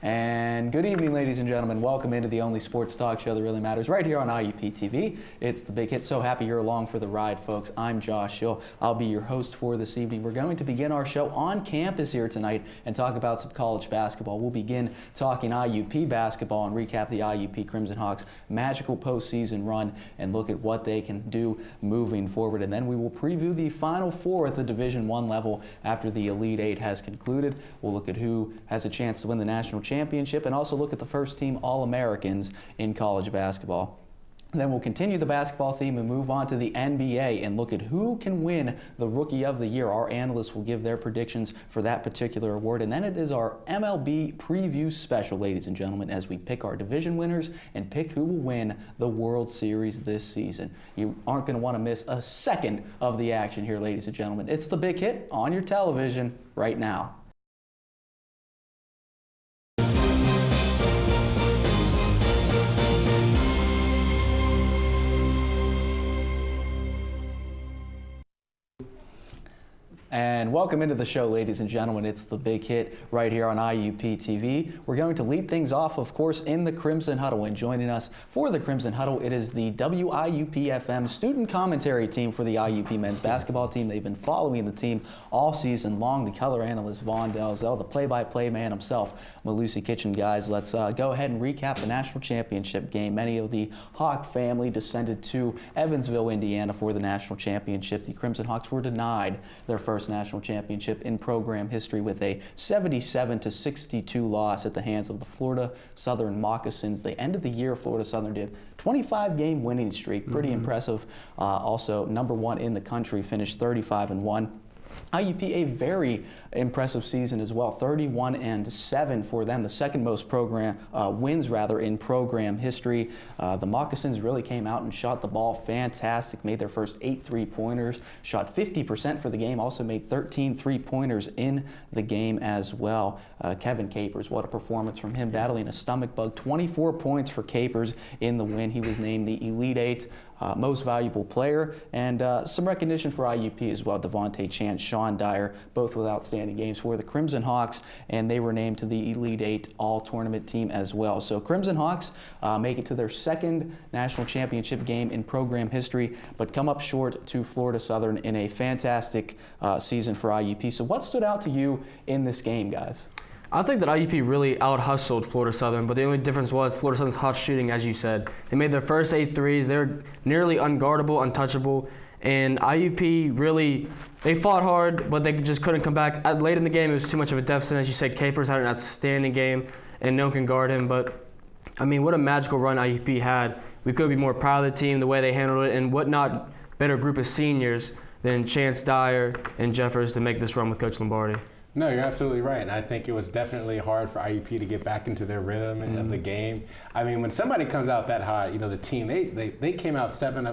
And good evening, ladies and gentlemen. Welcome into the only sports talk show that really matters right here on IUP-TV. It's The Big Hit. So happy you're along for the ride, folks. I'm Josh Hill. I'll be your host for this evening. We're going to begin our show on campus here tonight and talk about some college basketball. We'll begin talking IUP basketball and recap the IUP Crimson Hawks' magical postseason run and look at what they can do moving forward. And then we will preview the Final Four at the Division I level after the Elite Eight has concluded. We'll look at who has a chance to win the national championship and also look at the first team All-Americans in college basketball. Then we'll continue the basketball theme and move on to the NBA and look at who can win the Rookie of the Year. Our analysts will give their predictions for that particular award. And then it is our MLB preview special, ladies and gentlemen, as we pick our division winners and pick who will win the World Series this season. You aren't going to want to miss a second of the action here, ladies and gentlemen. It's The Big Hit on your television right now. And welcome into the show, ladies and gentlemen. It's The Big Hit right here on IUP-TV. We're going to lead things off, of course, in the Crimson Huddle. And joining us for the Crimson Huddle, it is the WIUP-FM student commentary team for the IUP men's basketball team. They've been following the team all season long. The color analyst, Vaughn Dalzell, the play-by-play man himself, Malusi Kitchen. Guys, let's go ahead and recap the national championship game. Many of the Hawk family descended to Evansville, Indiana for the national championship. The Crimson Hawks were denied their first national championship in program history with a 77-62 loss at the hands of the Florida Southern Moccasins. They ended the year, Florida Southern did, 25-game winning streak, pretty impressive. Also, #1 in the country, finished 35-1. IUP, a very impressive season as well, 31-7 for them, the second most wins in program history. The Moccasins really came out and shot the ball fantastic, made their first 8 3-pointers, shot 50% for the game, also made 13 3-pointers in the game as well. Kevin Capers, what a performance from him, battling a stomach bug, 24 points for Capers in the win. He was named the Elite Eight most valuable player, and some recognition for IUP as well. Devontae Chance, Sean Dyer, both with outstanding games for the Crimson Hawks, and they were named to the Elite Eight all-tournament team as well. So Crimson Hawks make it to their second national championship game in program history, but come up short to Florida Southern in a fantastic season for IUP. So what stood out to you in this game, guys? I think that IUP really out-hustled Florida Southern, but the only difference was Florida Southern's hot shooting, as you said. They made their first 8 threes. They were nearly unguardable, untouchable, and IUP really, they fought hard, but they just couldn't come back. Late in the game, it was too much of a deficit. As you said, Capers had an outstanding game, and no one can guard him, but I mean, what a magical run IUP had. We couldn't be more proud of the team, the way they handled it, and what not better group of seniors than Chance Dyer and Jeffers to make this run with Coach Lombardi. No, you're absolutely right. And I think it was definitely hard for IUP to get back into their rhythm of the game. I mean, when somebody comes out that hot, you know, the team, they came out 7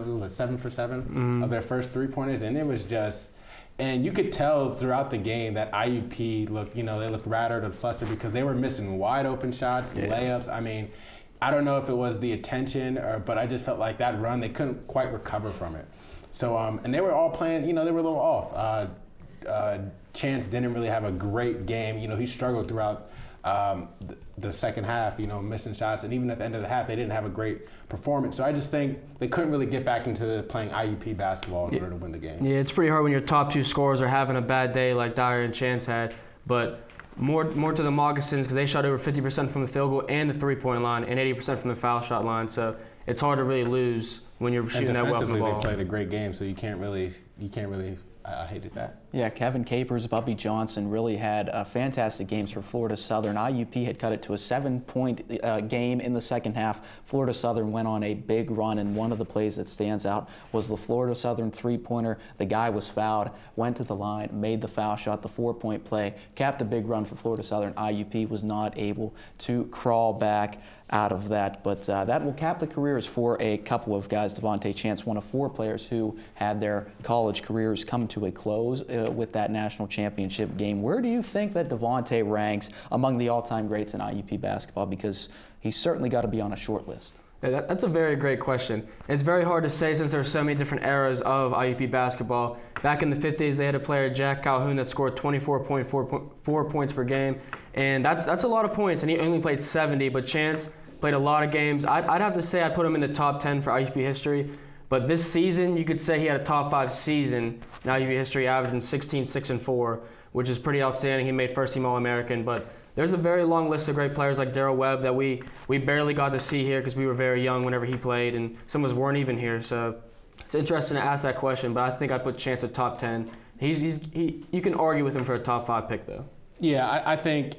for 7 of their first 3-pointers, and it was just, and you could tell throughout the game that IUP looked, you know, they looked rattled and flustered because they were missing wide open shots, layups. I mean, I don't know if it was the attention, but I just felt like that run, they couldn't quite recover from it. So, and they were all playing, you know, they were a little off. Chance didn't really have a great game. You know, he struggled throughout the second half, you know, missing shots. And even at the end of the half, they didn't have a great performance. So I just think they couldn't really get back into playing IUP basketball in order to win the game. Yeah, it's pretty hard when your top 2 scorers are having a bad day like Dyer and Chance had. But more to the Moccasins because they shot over 50% from the field goal and the 3-point line and 80% from the foul shot line. So it's hard to really lose when you're shooting that well from the ball. They played a great game, so you can't really I hated that. Yeah, Kevin Capers, Bubby Johnson really had fantastic games for Florida Southern. IUP had cut it to a 7-point game in the second half. Florida Southern went on a big run, and one of the plays that stands out was the Florida Southern 3-pointer. The guy was fouled, went to the line, made the foul shot, the 4-point play, capped a big run for Florida Southern. IUP was not able to crawl back out of that, but that will cap the careers for a couple of guys. Devontae Chance, one of 4 players who had their college careers come to a close with that national championship game. Where do you think that Devontae ranks among the all-time greats in IUP basketball? Because he's certainly got to be on a short list. Yeah, that's a very great question. It's very hard to say since there's so many different eras of IUP basketball. Back in the 50s, they had a player, Jack Calhoun, that scored 24.4 points per game, and that's a lot of points, and he only played 70, but Chance played a lot of games. I'd have to say I'd put him in the top 10 for IUP history, but this season, you could say he had a top 5 season in IUP history, averaging 16, 6, and 4, which is pretty outstanding. He made first-team All-American, but there's a very long list of great players like Darrell Webb that we barely got to see here because we were very young whenever he played, and some of us weren't even here. So it's interesting to ask that question, but I think I'd put Chance at top 10. You can argue with him for a top 5 pick, though. Yeah, I think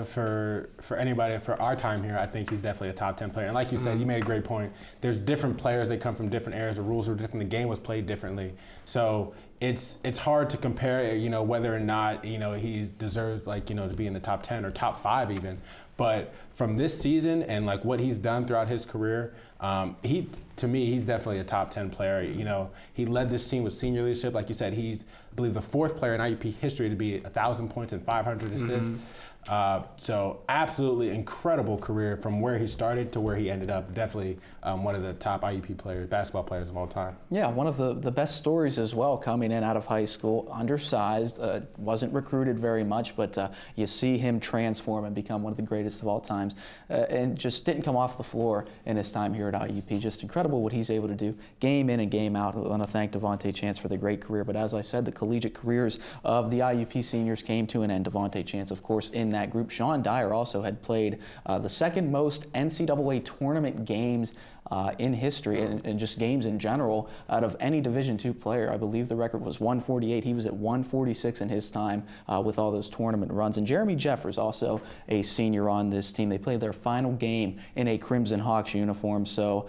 for anybody, for our time here, I think he's definitely a top 10 player. And like you said, you made a great point. There's different players that come from different eras. The rules are different. The game was played differently. So it's hard to compare, whether or not, he deserves, to be in the top 10 or top 5 even. But from this season and what he's done throughout his career, to me, he's definitely a top 10 player. He led this team with senior leadership. Like you said, he's, I believe, the 4th player in IUP history to be 1,000 points and 500 assists. So absolutely incredible career from where he started to where he ended up. Definitely one of the top IUP players, basketball players of all time. Yeah, one of the best stories as well, coming in out of high school, undersized, wasn't recruited very much, but you see him transform and become one of the greatest of all times, and just didn't come off the floor in his time here at IUP. Just incredible what he's able to do, game in and game out. I want to thank Devontae Chance for the great career, but as I said, the collegiate careers of the IUP seniors came to an end. Devontae Chance, of course, in that group. Sean Dyer also had played the second most NCAA tournament games in history, and just games in general, out of any Division II player. I believe the record was 148. He was at 146 in his time with all those tournament runs. And Jeremy Jeffers, also a senior on this team. They played their final game in a Crimson Hawks uniform. So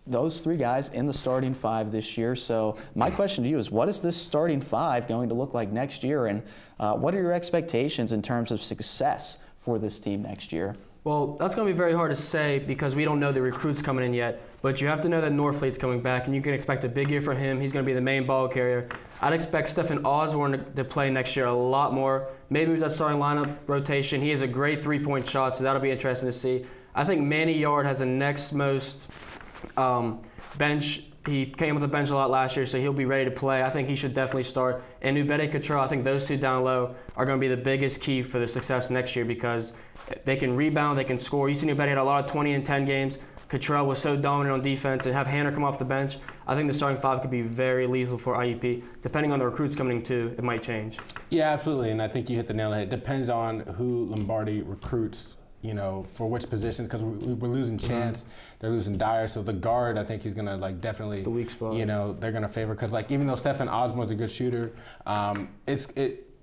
those 3 guys in the starting 5 this year. So my question to you is, what is this starting 5 going to look like next year, and what are your expectations in terms of success for this team next year? Well, that's going to be very hard to say because we don't know the recruits coming in yet, but you have to know that Norfleet's coming back, and you can expect a big year for him. He's going to be the main ball carrier. I'd expect Stephen Osborne to play next year a lot more, maybe with that starting lineup rotation. He has a great 3-point shot, so that'll be interesting to see. I think Manny Yard has the next most bench. He came with the bench a lot last year, so he'll be ready to play. I think he should definitely start. And Ubede Cottrell, I think those 2 down low are going to be the biggest key for the success next year because they can rebound, they can score. You see Ubede had a lot of 20 and 10 games. Cottrell was so dominant on defense, and have Hanner come off the bench. I think the starting 5 could be very lethal for IUP. Depending on the recruits coming in too, it might change. Yeah, absolutely, and I think you hit the nail on the head. It depends on who Lombardi recruits, for which positions, because we're losing Chance, they're losing Dyer, so the guard, I think he's going to definitely, it's the weak spot. They're going to favor, because even though Stephen Osborne's a good shooter,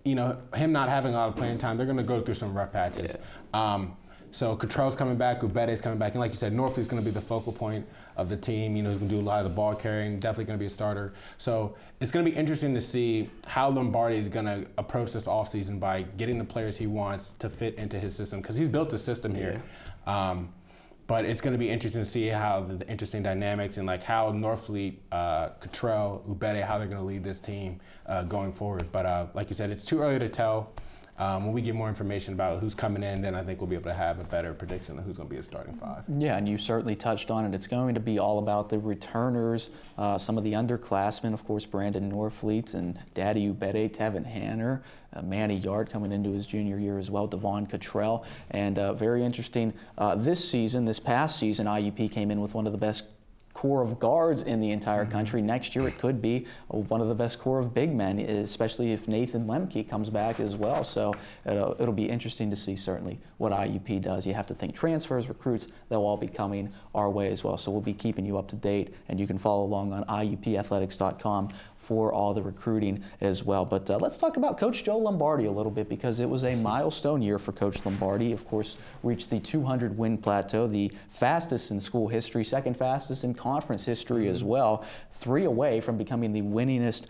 him not having a lot of playing time, they're going to go through some rough patches. Yeah. So Cottrell's coming back, Ubede's coming back, and like you said, Norfleet's going to be the focal point of the team. He's going to do a lot of the ball carrying, definitely going to be a starter. So it's going to be interesting to see how Lombardi is going to approach this offseason by getting the players he wants to fit into his system, because he's built a system here. Yeah. But it's going to be interesting to see how the interesting dynamics and how Norfleet, Cottrell, Ubede, how they're going to lead this team going forward. But like you said, it's too early to tell. When we get more information about who's coming in, then I think we'll be able to have a better prediction of who's going to be a starting 5. Yeah, and you certainly touched on it. It's going to be all about the returners, some of the underclassmen, of course, Brandon Norfleet and Daddy Ubede, Tevin Hanner, Manny Yard coming into his junior year as well, Devon Cottrell. And very interesting, this past season, IUP came in with one of the best core of guards in the entire country. Next year it could be one of the best core of big men, especially if Nathan Lemke comes back as well. So it'll be interesting to see certainly what IUP does. You have to think transfers, recruits, they'll all be coming our way as well. So we'll be keeping you up to date, and you can follow along on IUPathletics.com for all the recruiting as well. But let's talk about Coach Joe Lombardi a little bit, because it was a milestone year for Coach Lombardi. Of course, reached the 200-win plateau, the fastest in school history, second fastest in conference history as well, 3 away from becoming the winningest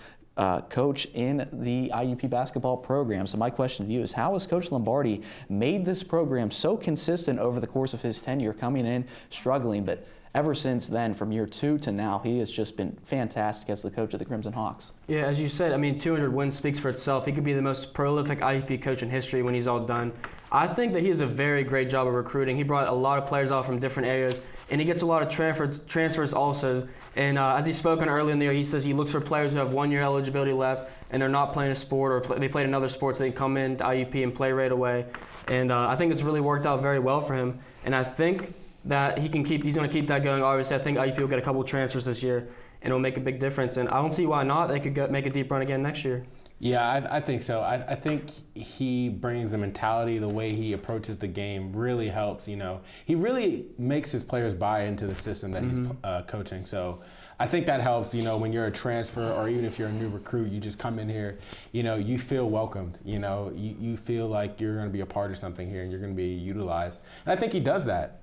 coach in the IUP basketball program. So my question to you is, how has Coach Lombardi made this program so consistent over the course of his tenure, coming in struggling, but ever since then, from year 2 to now, he has just been fantastic as the coach of the Crimson Hawks. Yeah, as you said, I mean, 200 wins speaks for itself. He could be the most prolific IUP coach in history when he's all done. I think that he does a very great job of recruiting. He brought a lot of players out from different areas, and he gets a lot of transfers also. And as he spoke on earlier in the year, he says he looks for players who have 1 year eligibility left and they're not playing a sport, or they played another sport, so they can come in to IUP and play right away. And I think it's really worked out very well for him. And I think that he's going to keep that going. Obviously, I think IUP will get a couple transfers this year, and it'll make a big difference. And I don't see why not. They could make a deep run again next year. Yeah, I think so. I think he brings the mentality, the way he approaches the game really helps. He really makes his players buy into the system that he's coaching. So I think that helps. When you're a transfer, or even if you're a new recruit, you just come in here. You feel welcomed. You feel like you're going to be a part of something here, and you're going to be utilized. And I think he does that.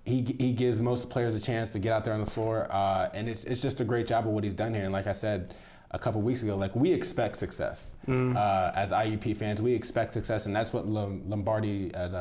He gives most players a chance to get out there on the floor, and it's just a great job of what he's done here. And like I said a couple weeks ago, we expect success as IUP fans. We expect success, and that's what Lombardi has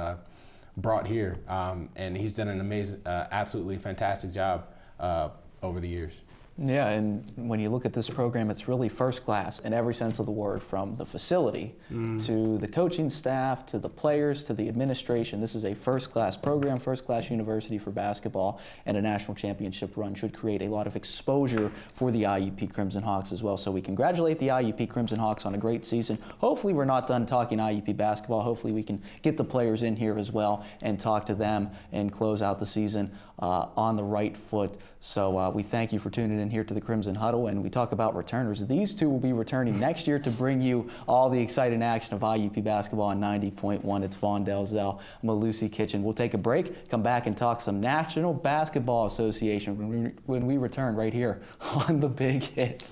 brought here. And he's done an amazing, absolutely fantastic job over the years. Yeah, and when you look at this program, it's really first class in every sense of the word, from the facility to the coaching staff to the players to the administration. This is a first class program, first class university for basketball, and a national championship run should create a lot of exposure for the IUP Crimson Hawks as well. So we congratulate the IUP Crimson Hawks on a great season. Hopefully we're not done talking IUP basketball. Hopefully we can get the players in here as well and talk to them and close out the season on the right foot. So we thank you for tuning in here to the Crimson Huddle, and we talk about returners. These two will be returning next year to bring you all the exciting action of IUP basketball on 90.1. It's Vaughn Dalzell, Malusi Kitchen. We'll take a break, come back and talk some National Basketball Association when we return right here on The Big Hit.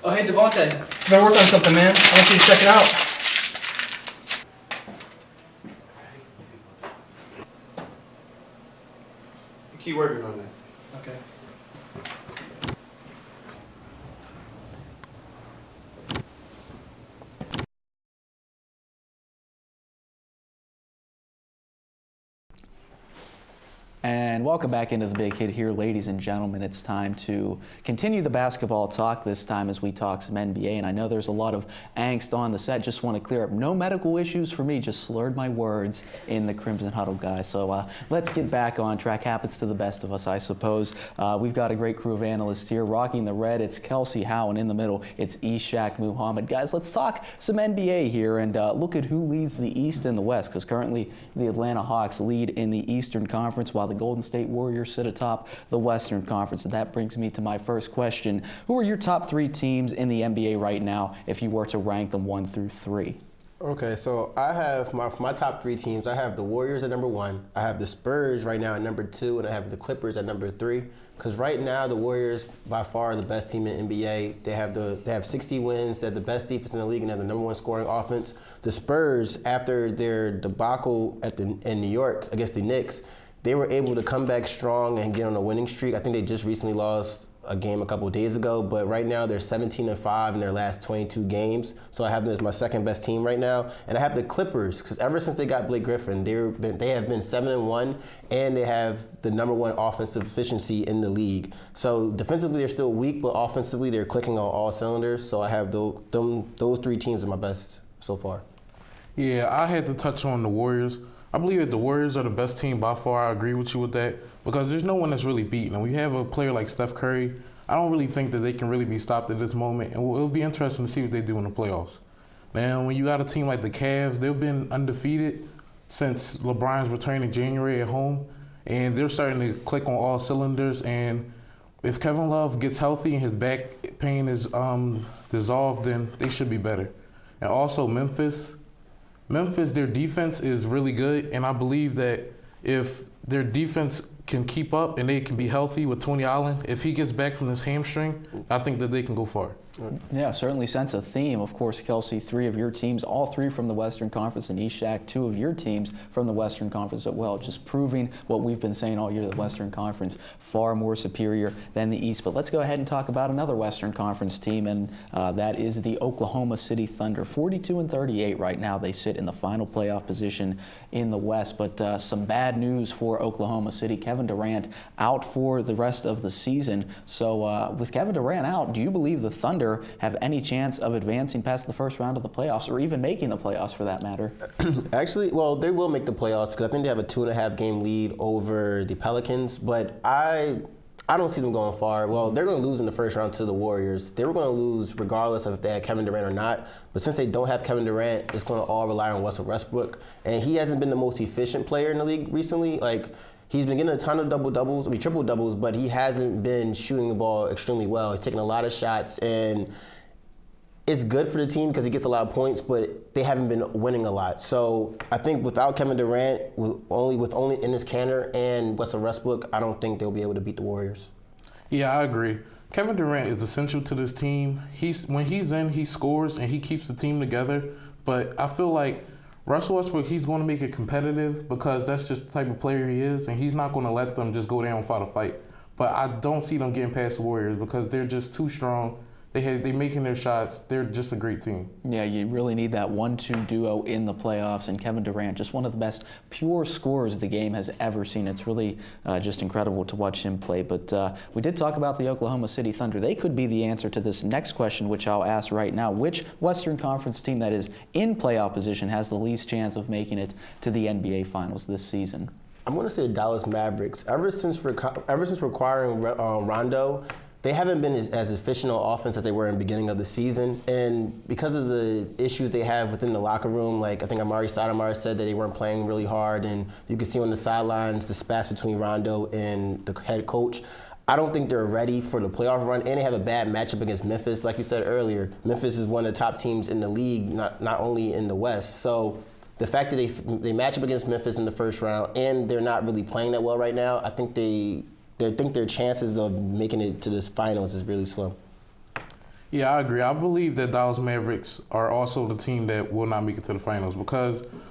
Oh, hey, Devontae. I've been working on something, man. I want you to check it out. Keep working on that. Okay. And welcome back into The Big Hit here, ladies and gentlemen. It's time to continue the basketball talk, this time as we talk some NBA. And I know there's a lot of angst on the set. Just want to clear up, no medical issues for me, just slurred my words in the Crimson Huddle, guys. So let's get back on track. Happens to the best of us, I suppose. We've got a great crew of analysts here. Rocking the red, it's Kelsey Howe, and in the middle, it's Ishaq Muhammad. Guys, let's talk some NBA here and look at who leads the East and the West, because currently the Atlanta Hawks lead in the Eastern Conference, while the Golden State Warriors sit atop the Western Conference. And that brings me to my first question. Who are your top 3 teams in the NBA right now if you were to rank them 1 through 3? Okay, so I have my top 3 teams. I have the Warriors at number 1. I have the Spurs right now at number 2, and I have the Clippers at number 3. Because right now the Warriors by far are the best team in the NBA. They have 60 wins. They're the best defense in the league and have the number 1 scoring offense. The Spurs, after their debacle in New York against the Knicks, they were able to come back strong and get on a winning streak. I think they just recently lost a game a couple of days ago, but right now they're 17-5 in their last 22 games. So I have them as my second best team right now. And I have the Clippers, because ever since they got Blake Griffin, they have been 7-1, and they have the number 1 offensive efficiency in the league. So defensively they're still weak, but offensively they're clicking on all cylinders. So I have those 3 teams are my best so far. Yeah, I had to touch on the Warriors. I believe that the Warriors are the best team by far. I agree with you with that, because there's no one that's really beaten. And we have a player like Steph Curry. I don't really think that they can really be stopped at this moment, and it'll be interesting to see what they do in the playoffs. Man, when you got a team like the Cavs, they've been undefeated since LeBron's return in January at home, and they're starting to click on all cylinders. And if Kevin Love gets healthy and his back pain is dissolved, then they should be better. And also Memphis, their defense is really good, and I believe that if their defense can keep up and they can be healthy with Tony Allen, if he gets back from this hamstring, I think that they can go far. Yeah, certainly sense a theme. Of course, Kelsey, 3 of your teams, all 3 from the Western Conference, and Ishak, 2 of your teams from the Western Conference as well, just proving what we've been saying all year, the Western Conference far more superior than the East. But let's go ahead and talk about another Western Conference team, and that is the Oklahoma City Thunder. 42-38 right now. They sit in the final playoff position in the West, but some bad news for Oklahoma City. Kevin Durant out for the rest of the season. So with Kevin Durant out, do you believe the Thunder have any chance of advancing past the first round of the playoffs, or even making the playoffs for that matter? Actually, well, they will make the playoffs because I think they have a 2.5 game lead over the Pelicans, but I don't see them going far. Well, they're going to lose in the first round to the Warriors. They were going to lose regardless of if they had Kevin Durant or not. But since they don't have Kevin Durant, it's going to all rely on Russell Westbrook. And he hasn't been the most efficient player in the league recently. Like, he's been getting a ton of triple-doubles, but he hasn't been shooting the ball extremely well. He's taking a lot of shots, and it's good for the team because he gets a lot of points, but they haven't been winning a lot. So I think without Kevin Durant, with only Enes Kanter and Russell Westbrook, I don't think they'll be able to beat the Warriors. Yeah, I agree. Kevin Durant is essential to this team. When he's in, he scores and he keeps the team together. But I feel like Russell Westbrook, he's going to make it competitive because that's just the type of player he is, and he's not going to let them just go down and fight a fight. But I don't see them getting past the Warriors because they're just too strong. They making their shots. They're just a great team. Yeah, you really need that 1-2 duo in the playoffs, and Kevin Durant, just one of the best pure scorers the game has ever seen. It's really just incredible to watch him play. But we did talk about the Oklahoma City Thunder. They could be the answer to this next question, which I'll ask right now. Which Western Conference team that is in playoff position has the least chance of making it to the NBA Finals this season? I'm going to say Dallas Mavericks. Ever since requiring Rondo, they haven't been as efficient on offense as they were in the beginning of the season. And because of the issues they have within the locker room, like I think Amari Stoudemire said that they weren't playing really hard, and you could see on the sidelines the spats between Rondo and the head coach. I don't think they're ready for the playoff run, and they have a bad matchup against Memphis. Like you said earlier, Memphis is one of the top teams in the league, not only in the West. So the fact that they match up against Memphis in the first round, and they're not really playing that well right now, I think their chances of making it to this finals is really slim. Yeah, I agree. I believe that Dallas Mavericks are also the team that will not make it to the finals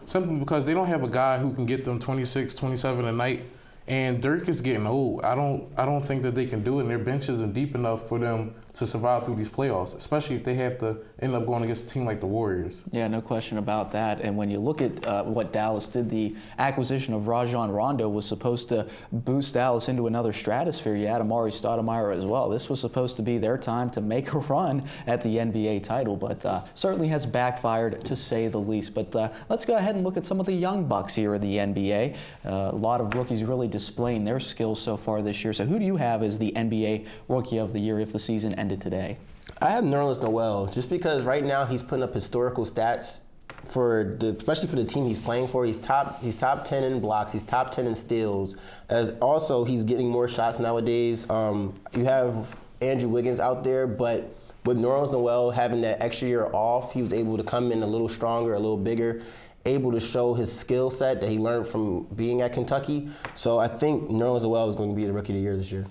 simply because they don't have a guy who can get them 26, 27 a night. And Dirk is getting old. I don't think that they can do it, and their bench isn't deep enough for them to survive through these playoffs, especially if they have to end up going against a team like the Warriors. Yeah, no question about that. And when you look at what Dallas did, the acquisition of Rajon Rondo was supposed to boost Dallas into another stratosphere. You had Amari Stoudemire as well. This was supposed to be their time to make a run at the NBA title, but certainly has backfired to say the least. But let's go ahead and look at some of the young bucks here in the NBA. A lot of rookies really displaying their skills so far this year. So who do you have as the NBA Rookie of the Year if the season ended today? I have Nerlens Noel, just because right now he's putting up historical stats especially for the team he's playing for. He's top 10 in blocks. He's top 10 in steals. As also, he's getting more shots nowadays. You have Andrew Wiggins out there, but with Nerlens Noel having that extra year off, he was able to come in a little stronger, a little bigger, able to show his skill set that he learned from being at Kentucky. So I think Nerlens Noel is going to be the Rookie of the Year this year.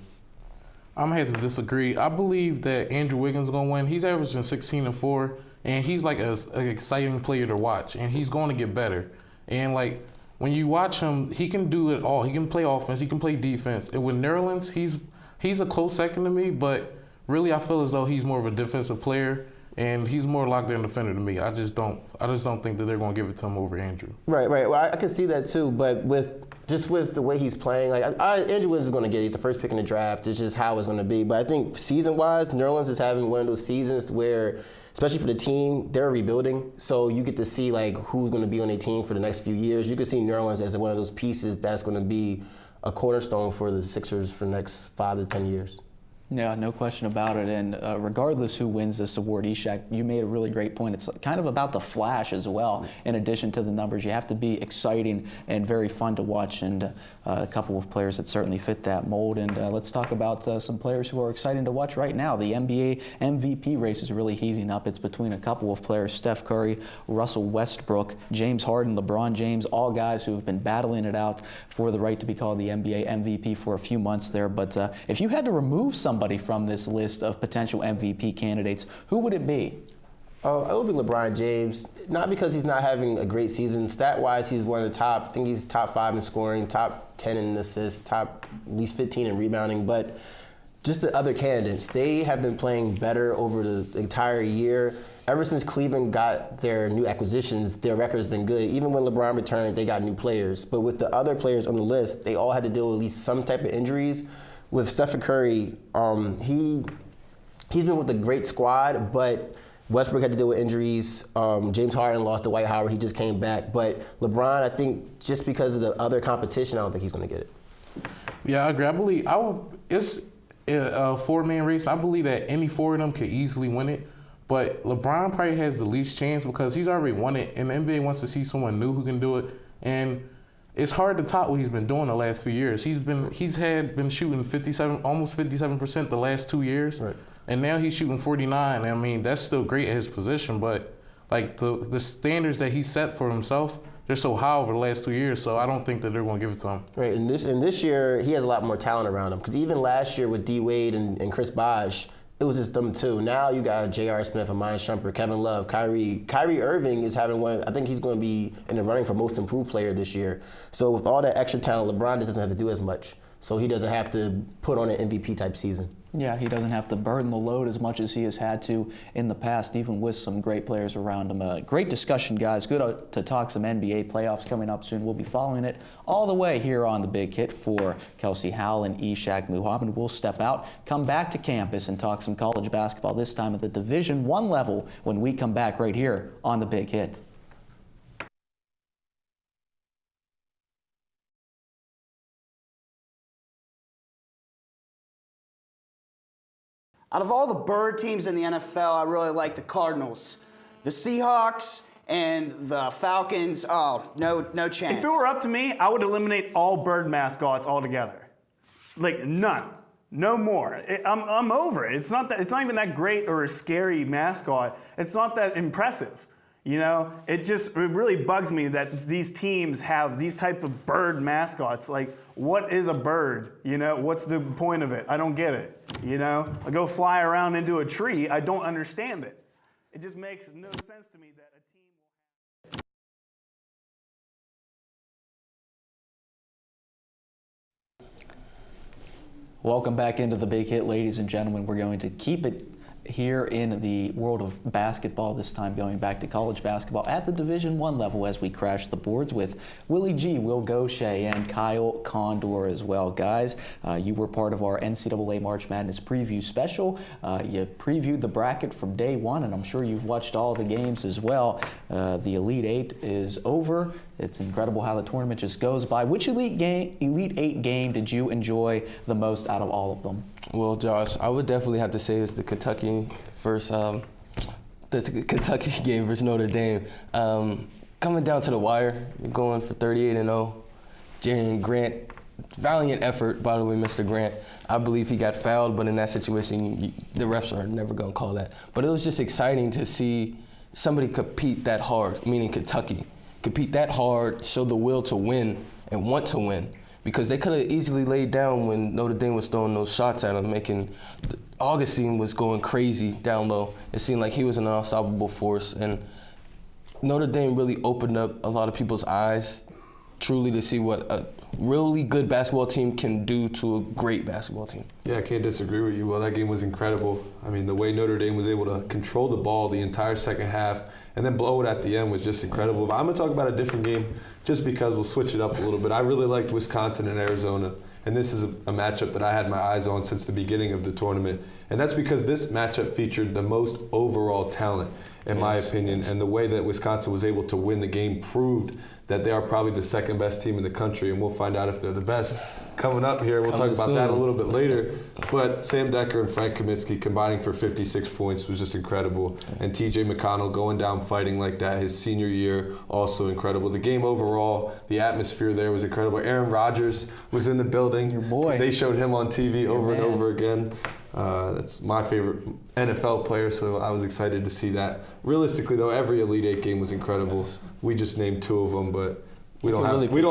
I'm going to have to disagree. I believe that Andrew Wiggins is going to win. He's averaging 16 and 4, and he's like an exciting player to watch, and he's going to get better. And like when you watch him, he can do it all. He can play offense. He can play defense. And with Nerlens, he's a close second to me, but really I feel as though he's more of a defensive player. And he's more locked in defender to me. I just don't think that they're going to give it to him over Andrew. Right. Well, I can see that too. But with the way he's playing, like Andrew Wiggins is going to get it. He's the first pick in the draft. It's just how it's going to be. But I think season-wise, Nerlens is having one of those seasons where, especially for the team, they're rebuilding. So you get to see like who's going to be on their team for the next few years. You can see Nerlens as one of those pieces that's going to be a cornerstone for the Sixers for the next 5 to 10 years. Yeah, no question about it. And regardless who wins this award, Ishak, you made a really great point. It's kind of about the flash as well. In addition to the numbers, you have to be exciting and very fun to watch. And a couple of players that certainly fit that mold. And let's talk about some players who are exciting to watch right now. The NBA MVP race is really heating up. It's between a couple of players: Steph Curry, Russell Westbrook, James Harden, LeBron James, all guys who have been battling it out for the right to be called the NBA MVP for a few months there. But if you had to remove somebody from this list of potential MVP candidates, who would it be? Oh, it would be LeBron James. Not because he's not having a great season. Stat-wise, he's one of the top. I think he's top 5 in scoring, top 10 in assists, top at least 15 in rebounding. But just the other candidates, they have been playing better over the entire year. Ever since Cleveland got their new acquisitions, their record's been good. Even when LeBron returned, they got new players. But with the other players on the list, they all had to deal with at least some type of injuries. With Stephen Curry, he's been with a great squad, but Westbrook had to deal with injuries. James Harden lost to Dwight Howard. He just came back. But LeBron, I think just because of the other competition, I don't think he's going to get it. Yeah, I agree. It's a 4-man race. I believe that any 4 of them could easily win it. But LeBron probably has the least chance because he's already won it, and the NBA wants to see someone new who can do it. And it's hard to top what he's been doing the last few years. He's been shooting almost 57% the last 2 years, right. And now he's shooting 49. I mean, that's still great at his position, but like the standards that he set for himself, they're so high over the last 2 years. So I don't think that they're going to give it to him. Right, and this year he has a lot more talent around him because even last year with D Wade and Chris Bosh, it was just them two. Now you got J.R. Smith, Amon Shumpert, Kevin Love, Kyrie. Kyrie Irving is having one. I think he's going to be in the running for most improved player this year. So with all that extra talent, LeBron just doesn't have to do as much. So he doesn't have to put on an MVP type season. Yeah, he doesn't have to burden the load as much as he has had to in the past, even with some great players around him. Great discussion, guys. Good to talk some NBA playoffs coming up soon. We'll be following it all the way here on The Big Hit. For Kelsey Howell and Ishak Muhammad, we'll step out, come back to campus, and talk some college basketball, this time at the Division I level, when we come back right here on The Big Hit. Out of all the bird teams in the NFL, I really like the Cardinals. The Seahawks and the Falcons, no chance. If it were up to me, I would eliminate all bird mascots altogether. Like none, no more. I'm over it. It's not even that great or a scary mascot. It's not that impressive. You know, it really bugs me that these teams have these type of bird mascots. Like, what is a bird? You know, what's the point of it? I don't get it. You know, I go fly around into a tree. I don't understand it. It just makes no sense to me that a team will. Welcome back into The Big Hit, ladies and gentlemen. We're going to keep it here in the world of basketball, this time going back to college basketball at the Division I level as we crash the boards with Willie G, Will Gaucher, and Kyle Condor as well. Guys, you were part of our NCAA March Madness preview special. You previewed the bracket from day one, and I'm sure you've watched all the games as well. The Elite Eight is over. It's incredible how the tournament just goes by. Which Elite Eight game did you enjoy the most out of all of them? Well, Josh, I would definitely have to say it's the Kentucky game versus Notre Dame. Coming down to the wire, going for 38-0. Jaren Grant, valiant effort, by the way, Mr. Grant. I believe he got fouled, but in that situation, the refs are never going to call that. But it was just exciting to see somebody compete that hard, meaning Kentucky. Compete that hard, show the will to win and want to win. Because they could have easily laid down when Notre Dame was throwing those shots at them, Augustine was going crazy down low. It seemed like he was an unstoppable force. And Notre Dame really opened up a lot of people's eyes, truly, to see what a really good basketball team can do to a great basketball team. Yeah, I can't disagree with you. Well, that game was incredible. I mean, the way Notre Dame was able to control the ball the entire second half and then blow it at the end was just incredible. But I'm going to talk about a different game just because we'll switch it up a little bit. I really liked Wisconsin and Arizona, and this is a matchup that I had my eyes on since the beginning of the tournament. And that's because this matchup featured the most overall talent. in my opinion. And the way that Wisconsin was able to win the game proved that they are probably the second best team in the country, and we'll find out if they're the best coming up here. We'll talk about that a little bit later. But Sam Decker and Frank Kaminsky combining for 56 points was just incredible. And TJ McConnell going down fighting like that his senior year, also incredible. The game overall, the atmosphere there was incredible. Aaron Rodgers was in the building. Your boy. They showed him on TV over and over again. That's my favorite NFL player, so I was excited to see that. Realistically, though, every Elite Eight game was incredible. We just named 2 of them, but we don't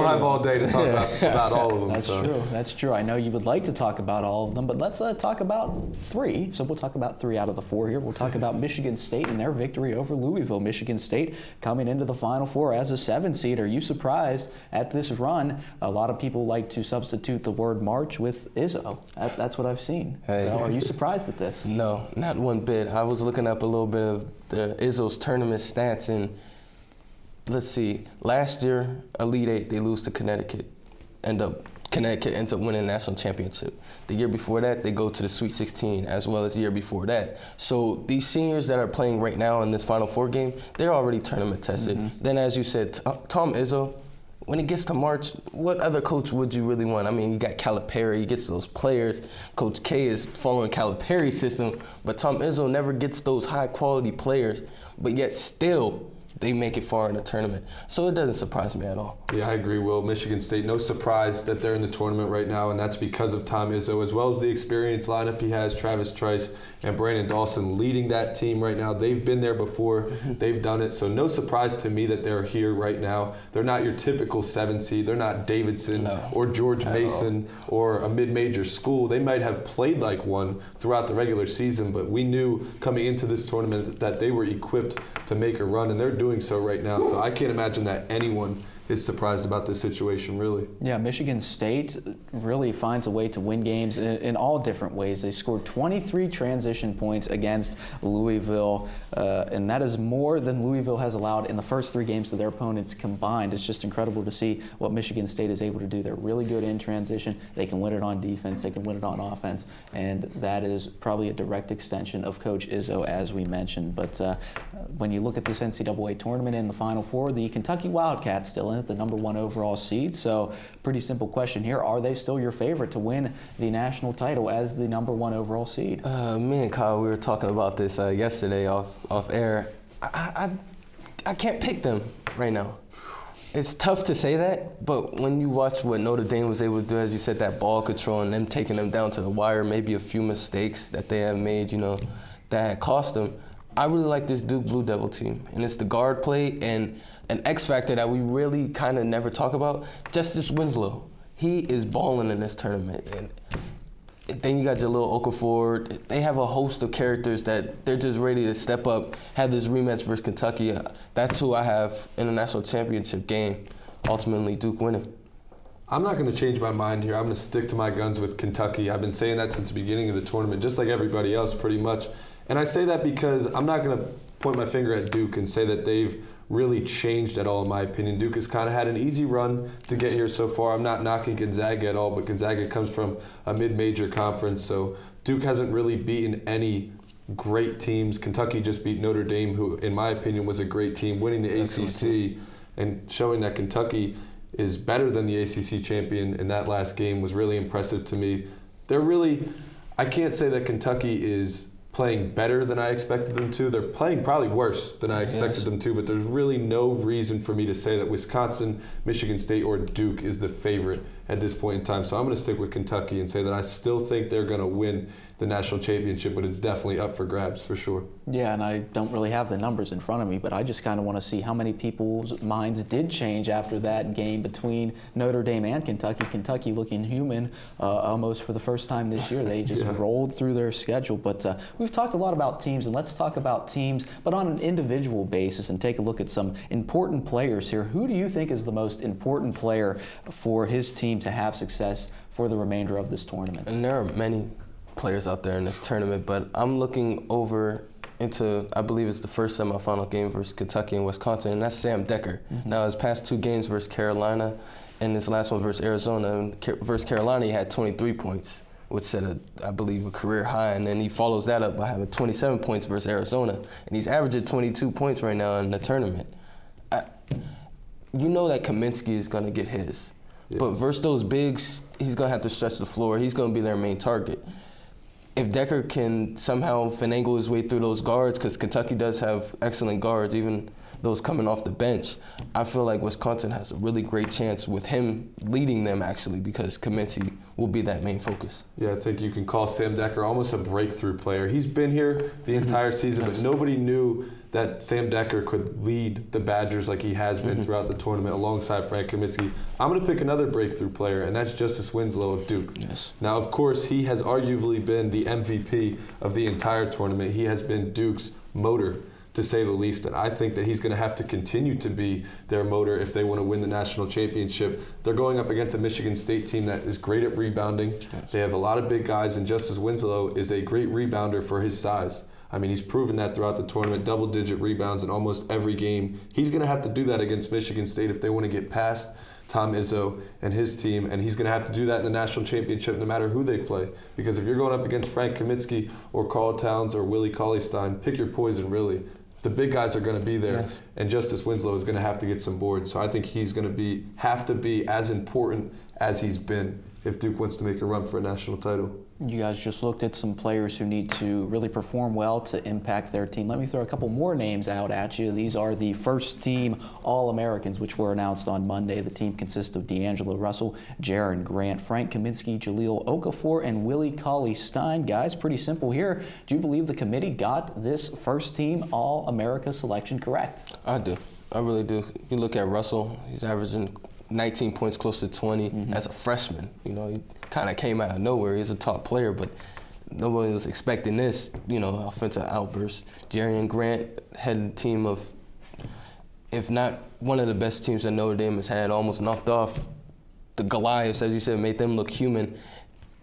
have all day to talk about all of them. That's true. That's true. I know you would like to talk about all of them, but let's talk about 3. So we'll talk about 3 out of the 4 here. We'll talk about Michigan State and their victory over Louisville. Michigan State coming into the Final Four as a 7 seed. Are you surprised at this run? A lot of people like to substitute the word March with Izzo. That's what I've seen. Hey. So are you surprised at this? No, not one bit. I was looking up a little bit of the Izzo's tournament stats, and let's see. Last year, Elite Eight, they lose to Connecticut. Connecticut ends up winning the national championship. The year before that, they go to the Sweet 16, as well as the year before that. So these seniors that are playing right now in this Final Four game, they're already tournament tested. Then, as you said, Tom Izzo, when it gets to March, what other coach would you really want? I mean, you got Calipari, he gets those players. Coach K is following Calipari's system, but Tom Izzo never gets those high-quality players, but yet still, they make it far in the tournament. So it doesn't surprise me at all. Yeah, I agree, Will. Michigan State, no surprise that they're in the tournament right now, and that's because of Tom Izzo, as well as the experienced lineup he has, Travis Trice and Brandon Dawson leading that team right now. They've been there before. They've done it. So no surprise to me that they're here right now. They're not your typical 7 seed. They're not Davidson or George Mason or a mid-major school. They might have played like one throughout the regular season, but we knew coming into this tournament that they were equipped to make a run, and they're doing so right now. So I can't imagine that anyone is surprised about this situation, really. Yeah, Michigan State really finds a way to win games in all different ways. They scored 23 transition points against Louisville, and that is more than Louisville has allowed in the first 3 games to their opponents combined. It's just incredible to see what Michigan State is able to do. They're really good in transition. They can win it on defense. They can win it on offense, and that is probably a direct extension of Coach Izzo, as we mentioned. But when you look at this NCAA tournament in the Final Four, the Kentucky Wildcats still in it, the #1 overall seed. So pretty simple question here. Are they still your favorite to win the national title as the #1 overall seed? Me and Kyle, we were talking about this yesterday off air. I can't pick them right now. It's tough to say that, but when you watch what Notre Dame was able to do, as you said, that ball control and them taking them down to the wire, maybe a few mistakes that they have made, that had cost them. I really like this Duke Blue Devil team, and it's the guard play and an X factor that we really kind of never talk about. Justice Winslow, he is balling in this tournament, and then you got Jahlil Okafor. They have a host of characters that they're just ready to step up, have this rematch versus Kentucky. That's who I have in the national championship game. Ultimately, Duke winning. I'm not going to change my mind here. I'm going to stick to my guns with Kentucky. I've been saying that since the beginning of the tournament, just like everybody else pretty much. And I say that because I'm not going to point my finger at Duke and say that they've really changed at all, in my opinion. Duke has kind of had an easy run to get here so far. I'm not knocking Gonzaga at all, but Gonzaga comes from a mid-major conference, so Duke hasn't really beaten any great teams. Kentucky just beat Notre Dame, who, in my opinion, was a great team, winning the ACC and showing that Kentucky is better than the ACC champion in that last game was really impressive to me. I can't say that Kentucky is playing better than I expected them to. They're playing probably worse than I expected them to, but there's really no reason for me to say that Wisconsin, Michigan State, or Duke is the favorite at this point in time. So I'm going to stick with Kentucky and say that I still think they're going to win the national championship, but it's definitely up for grabs for sure. Yeah, and I don't really have the numbers in front of me, but I just kind of want to see how many people's minds did change after that game between Notre Dame and Kentucky. Kentucky looking human almost for the first time this year. They just rolled through their schedule. But we've talked a lot about teams, and let's talk about teams, but on an individual basis and take a look at some important players here. Who do you think is the most important player for his team to have success for the remainder of this tournament? And there are many players out there in this tournament, but I'm looking over into, I believe it's the first semifinal game versus Kentucky and Wisconsin, and that's Sam Decker. Now, his past 2 games versus Carolina and this last one versus Arizona, and versus Carolina, he had 23 points. which set I believe, a career high, and then he follows that up by having 27 points versus Arizona, and he's averaging 22 points right now in the tournament. You know that Kaminsky is going to get his, but versus those bigs, he's going to have to stretch the floor. He's going to be their main target. If Decker can somehow finagle his way through those guards, because Kentucky does have excellent guards, even those coming off the bench, I feel like Wisconsin has a really great chance with him leading them, actually, because Kaminsky will be that main focus. Yeah, I think you can call Sam Decker almost a breakthrough player. He's been here the entire season, but nobody knew that Sam Decker could lead the Badgers like he has been throughout the tournament alongside Frank Kaminsky. I'm going to pick another breakthrough player, and that's Justice Winslow of Duke. Yes. Now, of course, he has arguably been the MVP of the entire tournament. He has been Duke's motor, to say the least, and I think that he's going to have to continue to be their motor if they want to win the national championship. They're going up against a Michigan State team that is great at rebounding. Yes. They have a lot of big guys, and Justice Winslow is a great rebounder for his size. I mean, he's proven that throughout the tournament, double-digit rebounds in almost every game. He's going to have to do that against Michigan State if they want to get past Tom Izzo and his team, and he's going to have to do that in the national championship no matter who they play. Because if you're going up against Frank Kaminsky or Carl Towns or Willie Cauley-Stein, pick your poison, really. The big guys are going to be there, and Justice Winslow is going to have to get some boards. So I think he's going to have to be as important as he's been if Duke wants to make a run for a national title. You guys just looked at some players who need to really perform well to impact their team. Let me throw a couple more names out at you. These are the first-team All-Americans, which were announced on Monday. The team consists of D'Angelo Russell, Jaren Grant, Frank Kaminsky, Jahlil Okafor, and Willie Cauley-Stein. Guys, pretty simple here. Do you believe the committee got this first-team All-America selection correct? I do. I really do. You look at Russell, he's averaging 19 points, close to 20 as a freshman. You know, he kind of came out of nowhere. He's a top player, but nobody was expecting this, offensive outburst. Jaren Grant had a team of, if not one of the best teams that Notre Dame has had, almost knocked off the Goliaths, as you said, made them look human.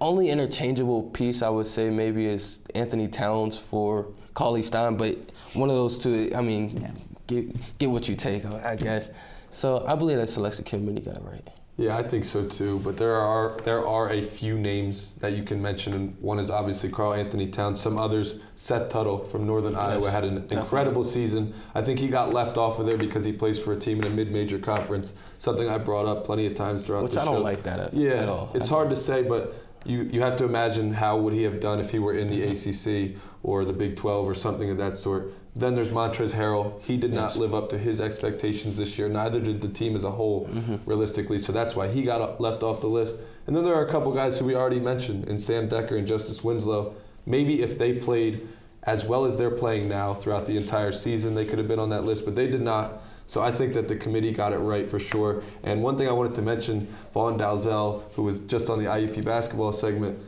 Only interchangeable piece I would say maybe is Anthony Towns for Cauley-Stein, but one of those two, I mean, get what you take, I guess. So I believe that selection committee got it right. Yeah, I think so too. But there are a few names that you can mention, and one is obviously Karl Anthony Towns. Some others, Seth Tuttle from Northern Iowa had an incredible season. I think he got left off of there because he plays for a team in a mid-major conference. Something I brought up plenty of times throughout the show. Which I don't like that at all. It's hard to say, but you have to imagine how would he have done if he were in the ACC or the Big 12 or something of that sort. Then there's Montrezl Harrell. He did not live up to his expectations this year. Neither did the team as a whole, realistically. So that's why he got left off the list. And then there are a couple guys who we already mentioned, in Sam Decker and Justice Winslow. Maybe if they played as well as they're playing now throughout the entire season, they could have been on that list, but they did not. So I think that the committee got it right for sure. And one thing I wanted to mention, Vaughn Dalzell, who was just on the IUP basketball segment,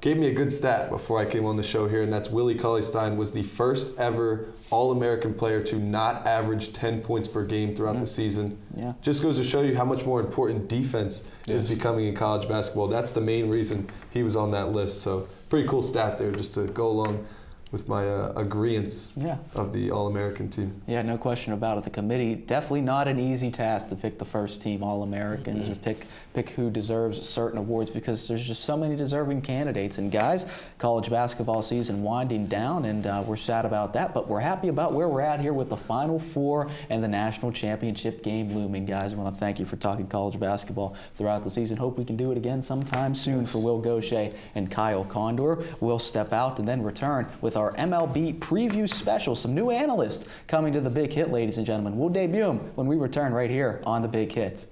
gave me a good stat before I came on the show here, and that's Willie Cauley-Stein was the first ever All-American player to not average 10 points per game throughout the season. Yeah. Just goes to show you how much more important defense is becoming in college basketball. That's the main reason he was on that list. So pretty cool stat there just to go along with my agreeance of the All-American team. Yeah, no question about it. The committee, definitely not an easy task to pick the first team All-Americans or pick who deserves certain awards, because there's just so many deserving candidates. And guys, college basketball season winding down, and we're sad about that, but we're happy about where we're at here with the Final Four and the national championship game looming. Guys, I want to thank you for talking college basketball throughout the season. Hope we can do it again sometime soon. For Will Gaucher and Kyle Condor, we'll step out and then return with our MLB preview special. Some new analysts coming to the Big Hit, ladies and gentlemen. We'll debut them when we return right here on the Big Hit.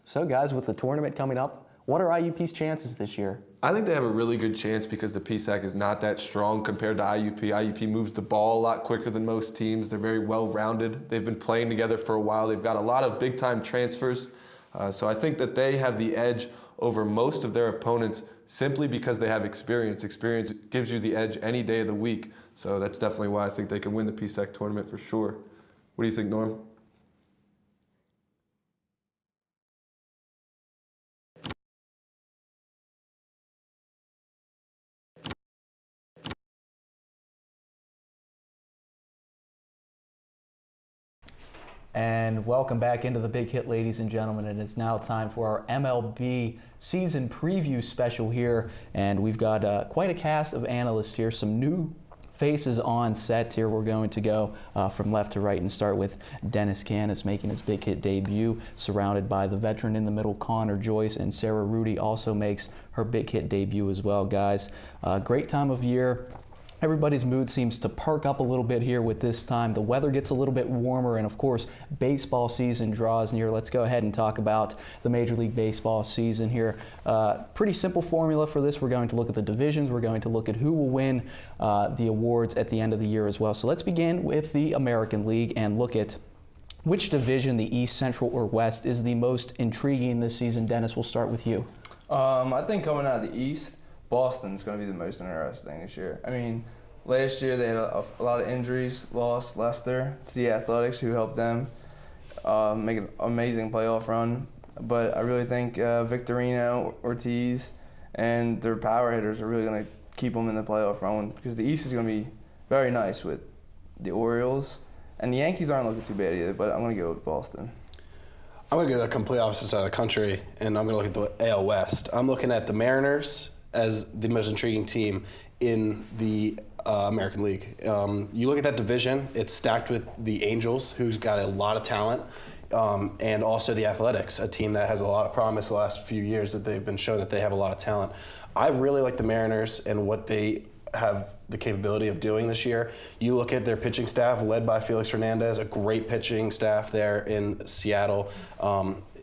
So guys, with the tournament coming up, what are IUP's chances this year? I think they have a really good chance because the PSAC is not that strong compared to IUP. IUP moves the ball a lot quicker than most teams. They're very well-rounded. They've been playing together for a while. They've got a lot of big-time transfers. So I think that they have the edge over most of their opponents simply because they have experience. Experience gives you the edge any day of the week. So that's definitely why I think they can win the PSAC tournament for sure. What do you think, Norm? And welcome back into the Big Hit, ladies and gentlemen. And it's now time for our MLB season preview special here. And we've got quite a cast of analysts here, some new faces on set here. We're going to go from left to right and start with Dennis Canis making his Big Hit debut, surrounded by the veteran in the middle, Connor Joyce, and Sarah Rudy also makes her Big Hit debut as well, guys. Great time of year. Everybody's mood seems to perk up a little bit here with this time. The weather gets a little bit warmer, and of course, baseball season draws near. Let's go ahead and talk about the Major League Baseball season here. Pretty simple formula for this. We're going to look at the divisions. We're going to look at who will win the awards at the end of the year as well. So let's begin with the American League and look at which division, the East, Central, or West, is the most intriguing this season. Dennis, we'll start with you. I think coming out of the East, Boston's going to be the most interesting this year. I mean, last year they had a lot of injuries, lost Lester to the Athletics, who helped them make an amazing playoff run. But I really think Victorino, Ortiz, and their power hitters are really going to keep them in the playoff run, because the East is going to be very nice with the Orioles. And the Yankees aren't looking too bad either, but I'm going to go with Boston. I'm going to go to the complete opposite side of the country, and I'm going to look at the AL West. I'm looking at the Mariners as the most intriguing team in the American League. You look at that division, it's stacked with the Angels, who's got a lot of talent, and also the Athletics, a team that has a lot of promise the last few years that they've been shown that they have a lot of talent. I really like the Mariners and what they have the capability of doing this year. You look at their pitching staff, led by Felix Hernandez, a great pitching staff there in Seattle.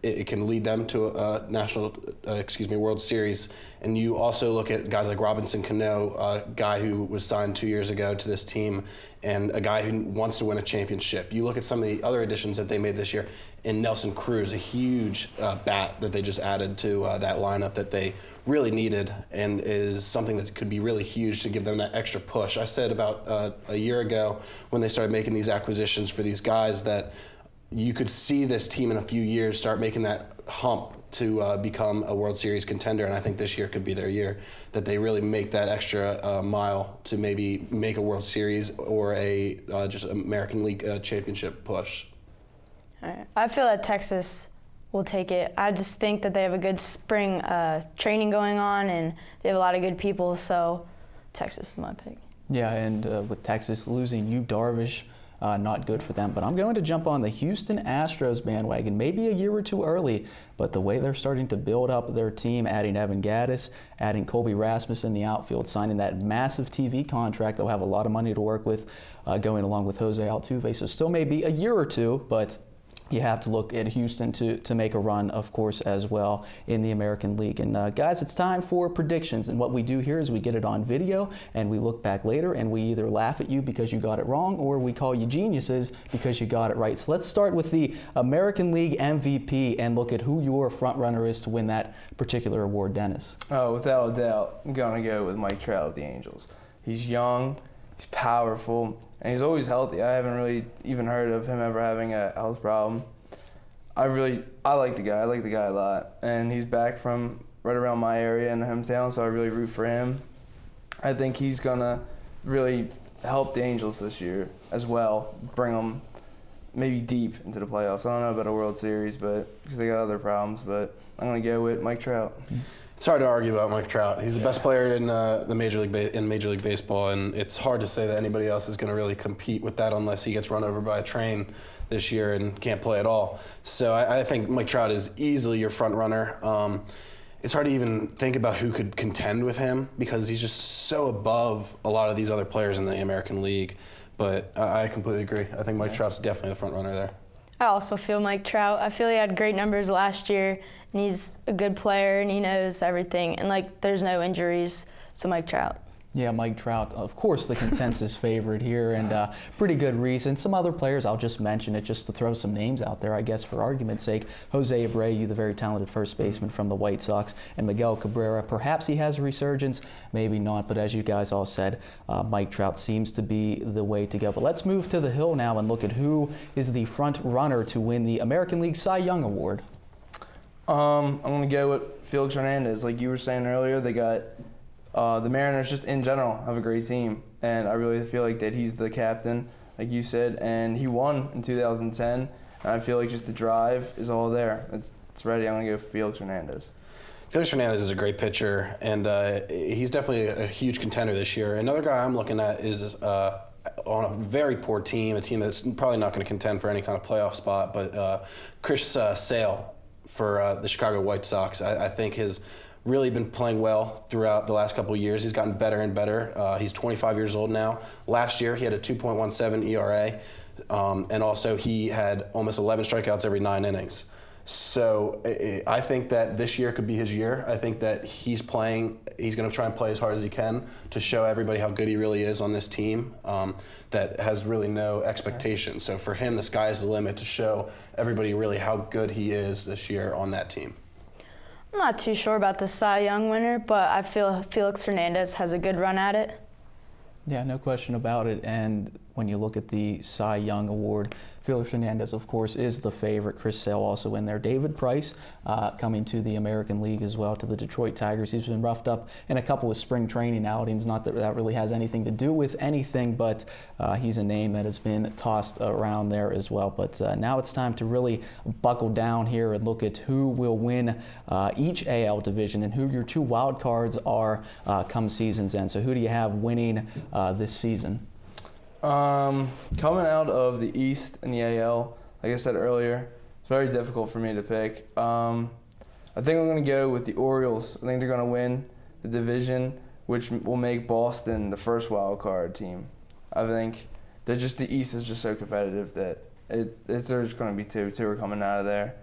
It can lead them to a World Series. And you also look at guys like Robinson Cano, a guy who was signed 2 years ago to this team, and a guy who wants to win a championship. You look at some of the other additions that they made this year, and Nelson Cruz, a huge bat that they just added to that lineup that they really needed, and is something that could be really huge to give them that extra push. I said about a year ago when they started making these acquisitions for these guys that you could see this team in a few years start making that hump to become a World Series contender, and I think this year could be their year, that they really make that extra mile to maybe make a World Series or a just American League championship push. All right. I feel that Texas will take it. I just think that they have a good spring training going on, and they have a lot of good people, so Texas is my pick. Yeah, and with Texas losing Yu Darvish, not good for them. But I'm going to jump on the Houston Astros bandwagon, maybe a year or two early, but the way they're starting to build up their team, adding Evan Gattis, adding Colby Rasmussen in the outfield, signing that massive TV contract, they'll have a lot of money to work with going along with Jose Altuve. So still maybe a year or two, but you have to look at Houston to make a run, of course, as well in the American League. And guys, it's time for predictions. And what we do here is we get it on video, and we look back later, and we either laugh at you because you got it wrong, or we call you geniuses because you got it right. So let's start with the American League MVP and look at who your front runner is to win that particular award, Dennis. Oh, without a doubt, I'm going to go with Mike Trout of the Angels. He's young, he's powerful, and he's always healthy. I haven't really even heard of him ever having a health problem. I like the guy. I like the guy a lot. And he's back from right around my area in the hometown, so I really root for him. I think he's going to really help the Angels this year as well, bring them maybe deep into the playoffs. I don't know about a World Series, but because they got other problems, but I'm going to go with Mike Trout. It's hard to argue about Mike Trout. He's the best player in the Major League Baseball, and it's hard to say that anybody else is going to really compete with that unless he gets run over by a train this year and can't play at all. So I think Mike Trout is easily your front runner. It's hard to even think about who could contend with him because he's just so above a lot of these other players in the American League. But I completely agree. I think Mike Trout's definitely the front runner there. I also feel Mike Trout. I feel he had great numbers last year, and he's a good player, and he knows everything. And, there's no injuries, so Mike Trout. Yeah, Mike Trout, of course, the consensus favorite here, and pretty good reason. Some other players, I'll just mention it just to throw some names out there, I guess, for argument's sake. Jose Abreu, the very talented first baseman from the White Sox, and Miguel Cabrera. Perhaps he has a resurgence, maybe not, but as you guys all said, Mike Trout seems to be the way to go. But let's move to the Hill now and look at who is the front runner to win the American League Cy Young Award. I'm going to go with Felix Hernandez. Like you were saying earlier, they got the Mariners just in general have a great team, and I really feel like that he's the captain, like you said, and he won in 2010. And I feel like just the drive is all there. It's ready. I'm going to go Felix Hernandez. Felix Hernandez is a great pitcher, and he's definitely a huge contender this year. Another guy I'm looking at is on a very poor team, a team that's probably not going to contend for any kind of playoff spot, but Chris Sale for the Chicago White Sox. I think has really been playing well throughout the last couple of years. He's gotten better and better. He's 25 years old now. Last year, he had a 2.17 ERA, and also he had almost 11 strikeouts every 9 innings. So I think that this year could be his year. I think that he's going to try and play as hard as he can to show everybody how good he really is on this team that has really no expectations. So for him, the sky is the limit to show everybody really how good he is this year on that team. I'm not too sure about the Cy Young winner, but I feel Felix Hernandez has a good run at it. Yeah, no question about it. And when you look at the Cy Young Award, Felix Hernandez, of course, is the favorite. Chris Sale also in there. David Price coming to the American League as well, to the Detroit Tigers. He's been roughed up in a couple of spring training outings. Not that that really has anything to do with anything, but he's a name that has been tossed around there as well. But now it's time to really buckle down here and look at who will win each AL division and who your 2 wild cards are come season's end. So who do you have winning this season? Coming out of the East and the AL, like I said earlier, it's very difficult for me to pick. I think I'm going to go with the Orioles. I think they're going to win the division, which will make Boston the first wild card team. I think that just the East is just so competitive that there's going to be two. Two are coming out of there.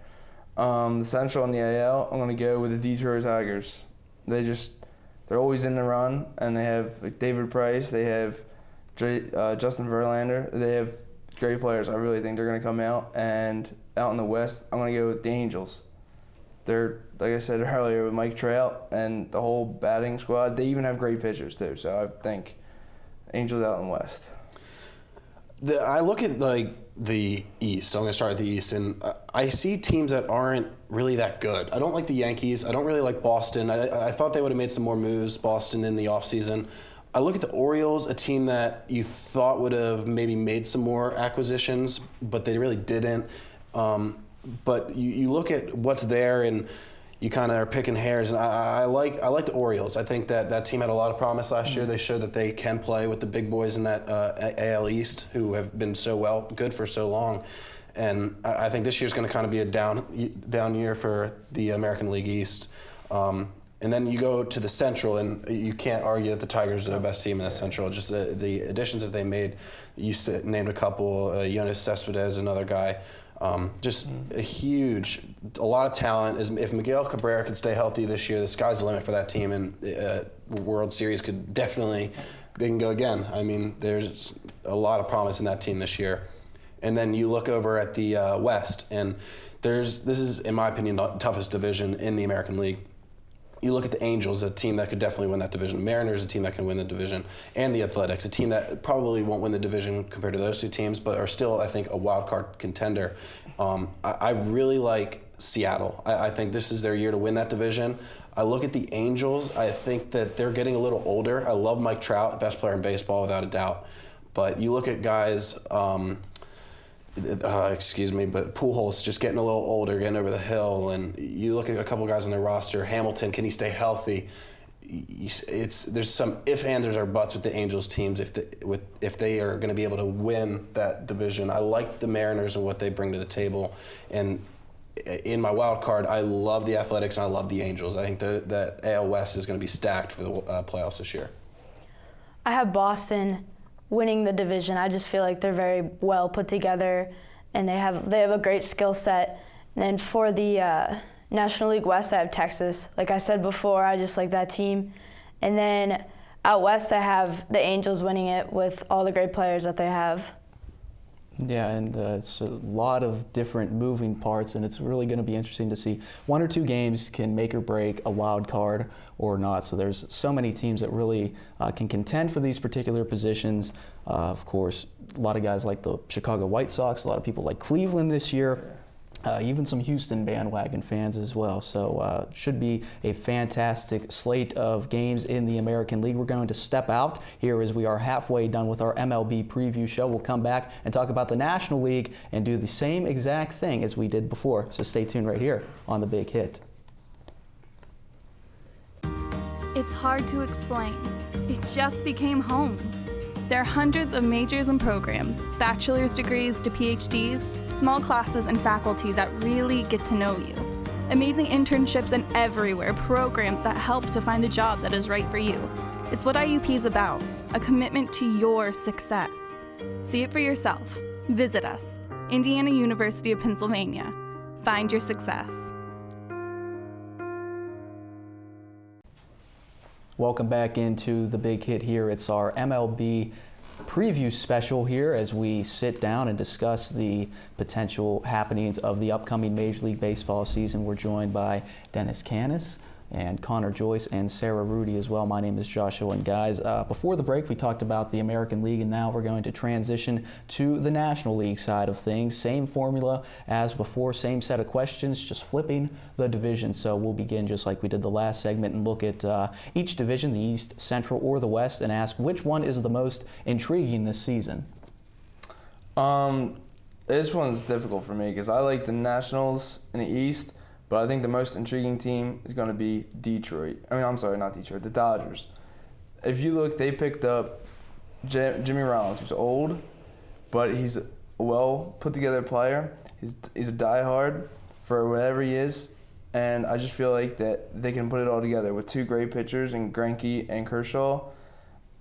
The Central and the AL, I'm going to go with the Detroit Tigers. They're always in the run, and they have like David Price. They have Justin Verlander. They have great players. I really think they're going to come out. And out in the West, I'm going to go with the Angels. They're, like I said earlier, with Mike Trout and the whole batting squad, they even have great pitchers too. So I think Angels out in the West. I look at the East. So I'm going to start at the East, and I see teams that aren't really that good. I don't like the Yankees. I don't really like Boston. I thought they would have made some more moves, Boston, in the offseason. I look at the Orioles, a team that you thought would have maybe made some more acquisitions, but they really didn't. But you look at what's there, and you kind of are picking hairs. And I like the Orioles. I think that team had a lot of promise last year. They showed that they can play with the big boys in that AL East, who have been so good for so long. And I think this year's going to kind of be a down year for the American League East. And then you go to the Central, and you can't argue that the Tigers are the best team in the Central. Just the additions that they made. You named a couple, Yoenis Cespedes, another guy. Just a lot of talent. If Miguel Cabrera could stay healthy this year, the sky's the limit for that team, and World Series they can go again. I mean, there's a lot of promise in that team this year. And then you look over at the West, and this is, in my opinion, the toughest division in the American League. You look at the Angels, a team that could definitely win that division. Mariners, a team that can win the division. And the Athletics, a team that probably won't win the division compared to those 2 teams, but are still, I think, a wild card contender. I really like Seattle. I think this is their year to win that division. I look at the Angels. I think that they're getting a little older. I love Mike Trout, best player in baseball without a doubt. But you look at guys... but Pujols just getting a little older, getting over the hill, and you look at a couple guys on their roster. Hamilton, can he stay healthy? There's some ifs, ands, or buts with the Angels teams if they are going to be able to win that division. I like the Mariners and what they bring to the table, and in my wild card, I love the Athletics and I love the Angels. I think that AL West is going to be stacked for the playoffs this year. I have Boston winning the division. I just feel like they're very well put together, and they have a great skill set. And then for the National League West, I have Texas. Like I said before, I just like that team. And then out west, I have the Angels winning it with all the great players that they have. Yeah, and it's a lot of different moving parts, and it's really going to be interesting to see 1 or 2 games can make or break a wild card or not. So there's so many teams that really can contend for these particular positions. Of course, a lot of guys like the Chicago White Sox, a lot of people like Cleveland this year. even some Houston bandwagon fans as well. So should be a fantastic slate of games in the American League. We're going to step out here as we are halfway done with our MLB preview show. We'll come back and talk about the National League and do the same exact thing as we did before. So stay tuned right here on The Big Hit. It's hard to explain. It just became home. There are hundreds of majors and programs, bachelor's degrees to PhDs, small classes and faculty that really get to know you. Amazing internships and everywhere, programs that help to find a job that is right for you. It's what IUP is about, a commitment to your success. See it for yourself. Visit us, Indiana University of Pennsylvania. Find your success. Welcome back into The Big Hit here. It's our MLB preview special here as we sit down and discuss the potential happenings of the upcoming Major League Baseball season. We're joined by Dennis Canis and Connor Joyce and Sarah Rudy as well. My name is Joshua. And guys, before the break, we talked about the American League, and now we're going to transition to the National League side of things. Same formula as before, same set of questions, just flipping the division. So we'll begin just like we did the last segment and look at each division, the East, Central, or the West, and ask which one is the most intriguing this season. This one's difficult for me because I like the Nationals in the East. But I think the most intriguing team is going to be Detroit. Not Detroit, the Dodgers. If you look, they picked up Jimmy Rollins, who's old, but he's a well put together player. He's a diehard for whatever he is, and I just feel like that they can put it all together with two great pitchers in Greinke and Kershaw.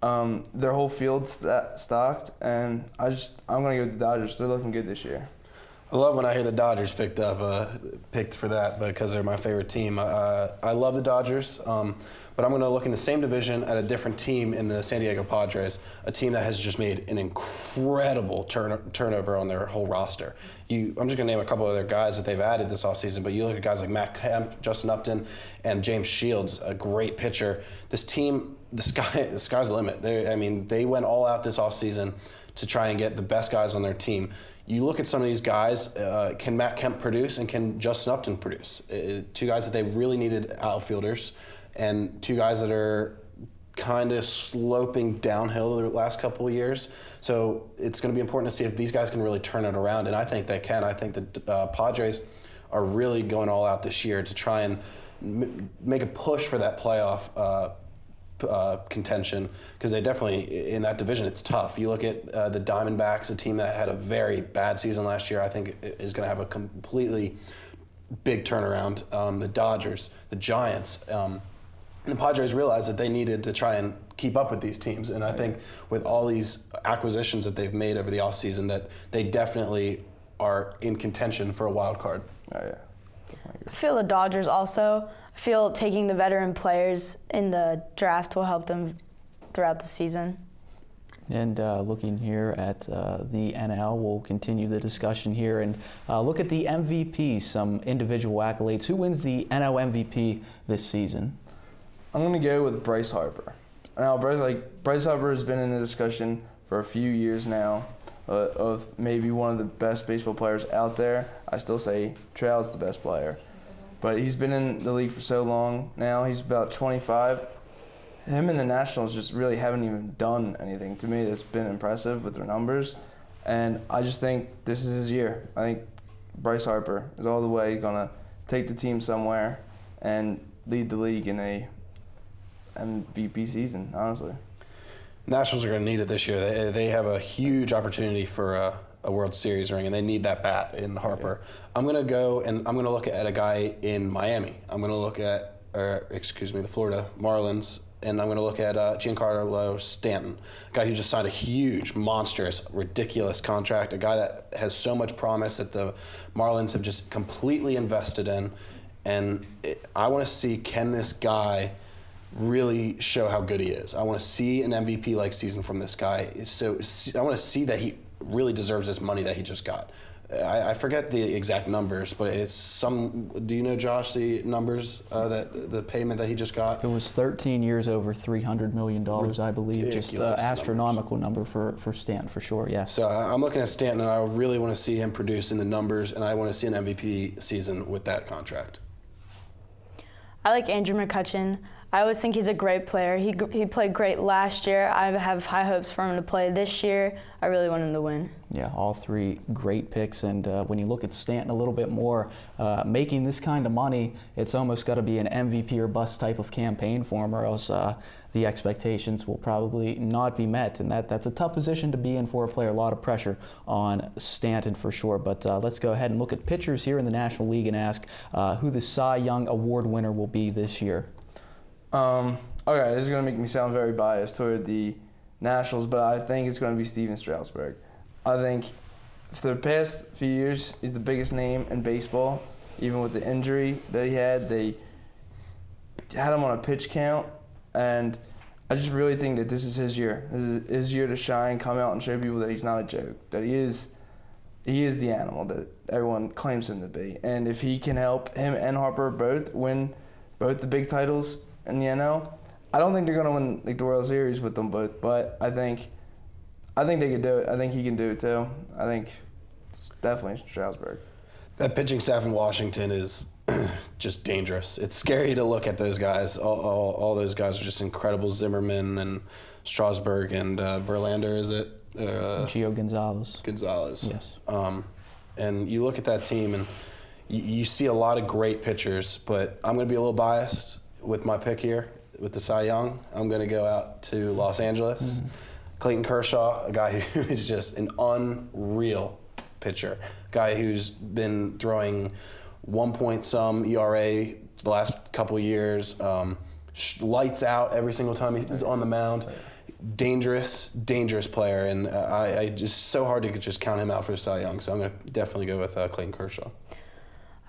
Their whole field's stocked, and I'm going to go with the Dodgers. They're looking good this year. I love when I hear the Dodgers picked for that because they're my favorite team. I love the Dodgers, but I'm going to look in the same division at a different team in the San Diego Padres, a team that has just made an incredible turnover on their whole roster. I'm just going to name a couple of their guys that they've added this offseason, but you look at guys like Matt Kemp, Justin Upton, and James Shields, a great pitcher. This team, the sky's the limit. They went all out this offseason to try and get the best guys on their team. You look at some of these guys, can Matt Kemp produce and can Justin Upton produce? Two guys that they really needed outfielders, and two guys that are kind of sloping downhill the last couple of years. So it's going to be important to see if these guys can really turn it around, and I think they can. I think the Padres are really going all out this year to try and make a push for that playoff contention, because they definitely, in that division, it's tough. You look at the Diamondbacks, a team that had a very bad season last year, I think is going to have a completely big turnaround. The Dodgers, the Giants, the Padres realized that they needed to try and keep up with these teams, and I think with all these acquisitions that they've made over the offseason, that they definitely are in contention for a wild card. Oh, yeah. I feel the Dodgers also. I feel taking the veteran players in the draft will help them throughout the season. And looking here at the NL, we'll continue the discussion here and look at the MVP, some individual accolades. Who wins the NL MVP this season? I'm going to go with Bryce Harper. Now, Bryce Harper has been in the discussion for a few years now of maybe one of the best baseball players out there. I still say Trout's the best player. But he's been in the league for so long now. He's about 25. Him and the Nationals just really haven't even done anything. To me, that's been impressive with their numbers. And I just think this is his year. I think Bryce Harper is all the way going to take the team somewhere and lead the league in a MVP season, honestly. Nationals are going to need it this year. They have a huge opportunity for a World Series ring, and they need that bat in Harper. Okay. I'm going to go and I'm going to look at a guy in Miami. I'm going to look at, the Florida Marlins, and I'm going to look at Giancarlo Stanton, a guy who just signed a huge, monstrous, ridiculous contract, a guy that has so much promise that the Marlins have just completely invested in. And I want to see, can this guy really show how good he is? I want to see an MVP-like season from this guy. So I want to see that he really deserves this money that he just got. I forget the exact numbers, but it's some. Do you know, Josh, the numbers that the payment that he just got? It was 13 years over $300 million, I believe. Just astronomical number for Stanton, for sure, yes. So I'm looking at Stanton, and I really want to see him produce in the numbers, and I want to see an MVP season with that contract. I like Andrew McCutchen. I always think he's a great player. He played great last year. I have high hopes for him to play this year. I really want him to win. Yeah, all three great picks. And when you look at Stanton a little bit more, making this kind of money, it's almost got to be an MVP or bust type of campaign for him, or else the expectations will probably not be met. And that's a tough position to be in for a player. A lot of pressure on Stanton for sure. But let's go ahead and look at pitchers here in the National League and ask who the Cy Young Award winner will be this year. Okay, this is going to make me sound very biased toward the Nationals, but I think it's going to be Steven Strasburg. I think for the past few years, he's the biggest name in baseball. Even with the injury that he had, they had him on a pitch count, and I just really think that this is his year. This is his year to shine, come out and show people that he's not a joke, that he is the animal that everyone claims him to be. And if he can help him and Harper both win both the big titles in the NL, I don't think they're going to win like the World Series with them both, but I think they could do it. I think he can do it too. I think it's definitely Strasburg. That pitching staff in Washington is just dangerous. It's scary to look at those guys. All those guys are just incredible. Zimmerman and Strasburg and Verlander, is it? Gio Gonzalez. Yes. And you look at that team and you see a lot of great pitchers, but I'm going to be a little biased with my pick here with the Cy Young. I'm going to go out to Los Angeles. Mm-hmm. Clayton Kershaw, a guy who is just an unreal pitcher, guy who's been throwing 1-point-some ERA the last couple of years, lights out every single time he's on the mound. Dangerous player, and I just so hard to just count him out for Cy Young. So I'm going to definitely go with Clayton Kershaw.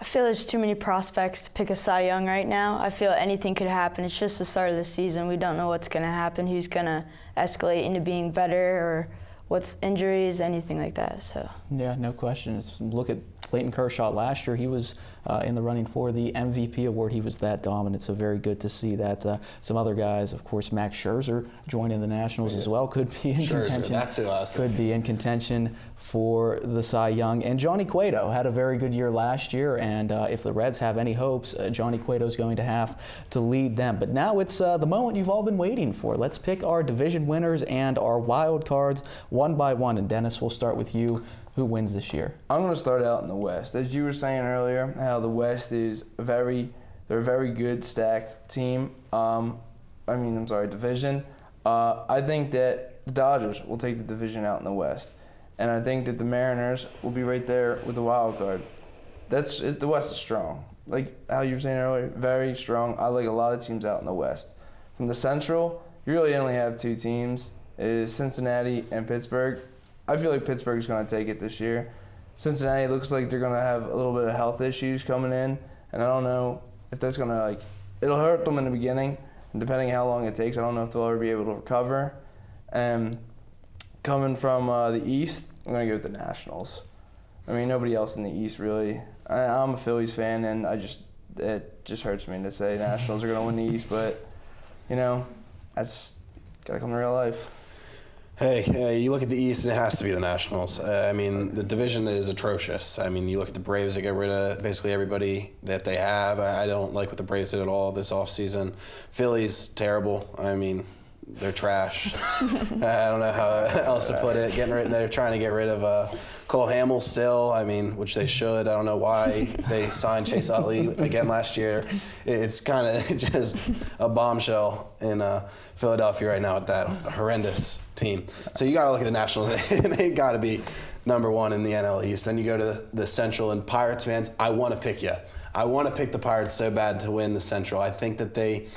I feel there's too many prospects to pick a Cy Young right now. I feel anything could happen. It's just the start of the season. We don't know what's going to happen, who's going to escalate into being better, or what's injuries, anything like that. So yeah, no question. Look at Clayton Kershaw last year. He was in the running for the MVP award. He was that dominant, so very good to see that. Some other guys, of course, Max Scherzer joining the Nationals as well, could be in contention. That's who I was thinking. Could be in contention for the Cy Young. And Johnny Cueto had a very good year last year, and if the Reds have any hopes, Johnny Cueto's going to have to lead them. But now it's the moment you've all been waiting for. Let's pick our division winners and our wild cards one by one. And Dennis, we'll start with you. Who wins this year? I'm going to start out in the West. As you were saying earlier, how the West is they're a very good stacked team. Division. I think that the Dodgers will take the division out in the West. And I think that the Mariners will be right there with the wild card. The West is strong. Like how you were saying earlier, very strong. I like a lot of teams out in the West. From the Central, you really only have two teams, is Cincinnati and Pittsburgh. I feel like Pittsburgh's going to take it this year. Cincinnati looks like they're going to have a little bit of health issues coming in, and I don't know if that's going to, it'll hurt them in the beginning, and depending how long it takes, I don't know if they'll ever be able to recover. And coming from the East, I'm going to go with the Nationals. I mean, nobody else in the East really. I'm a Phillies fan, and it just hurts me to say Nationals are going to win the East, but, that's got to come to real life. Hey, you look at the East and it has to be the Nationals. The division is atrocious. You look at the Braves, they get rid of basically everybody that they have. I don't like what the Braves did at all this offseason. Phillies, terrible. They're trash. I don't know how else to put it. They're trying to get rid of Cole Hamels still, which they should. I don't know why they signed Chase Utley again last year. It's kind of just a bombshell in Philadelphia right now with that horrendous team. So you got to look at the Nationals. They got to be number one in the NL East. Then you go to the Central, and Pirates fans, I want to pick you. I want to pick the Pirates so bad to win the Central. I think that they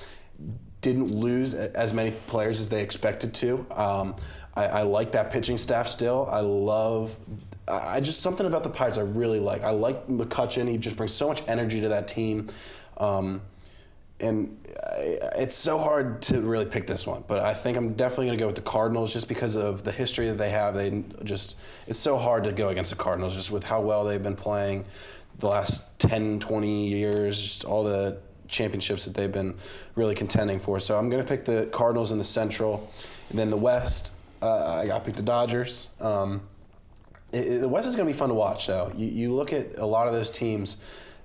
didn't lose as many players as they expected to. I like that pitching staff still. I just something about the Pirates I really like. I like McCutchen. He just brings so much energy to that team. and it's so hard to really pick this one, but I think I'm definitely going to go with the Cardinals just because of the history that they have. It's so hard to go against the Cardinals just with how well they've been playing the last 10, 20 years, just all the championships that they've been really contending for. So I'm going to pick the Cardinals in the Central. And then the West, I got to pick the Dodgers. The West is going to be fun to watch, though. You look at a lot of those teams.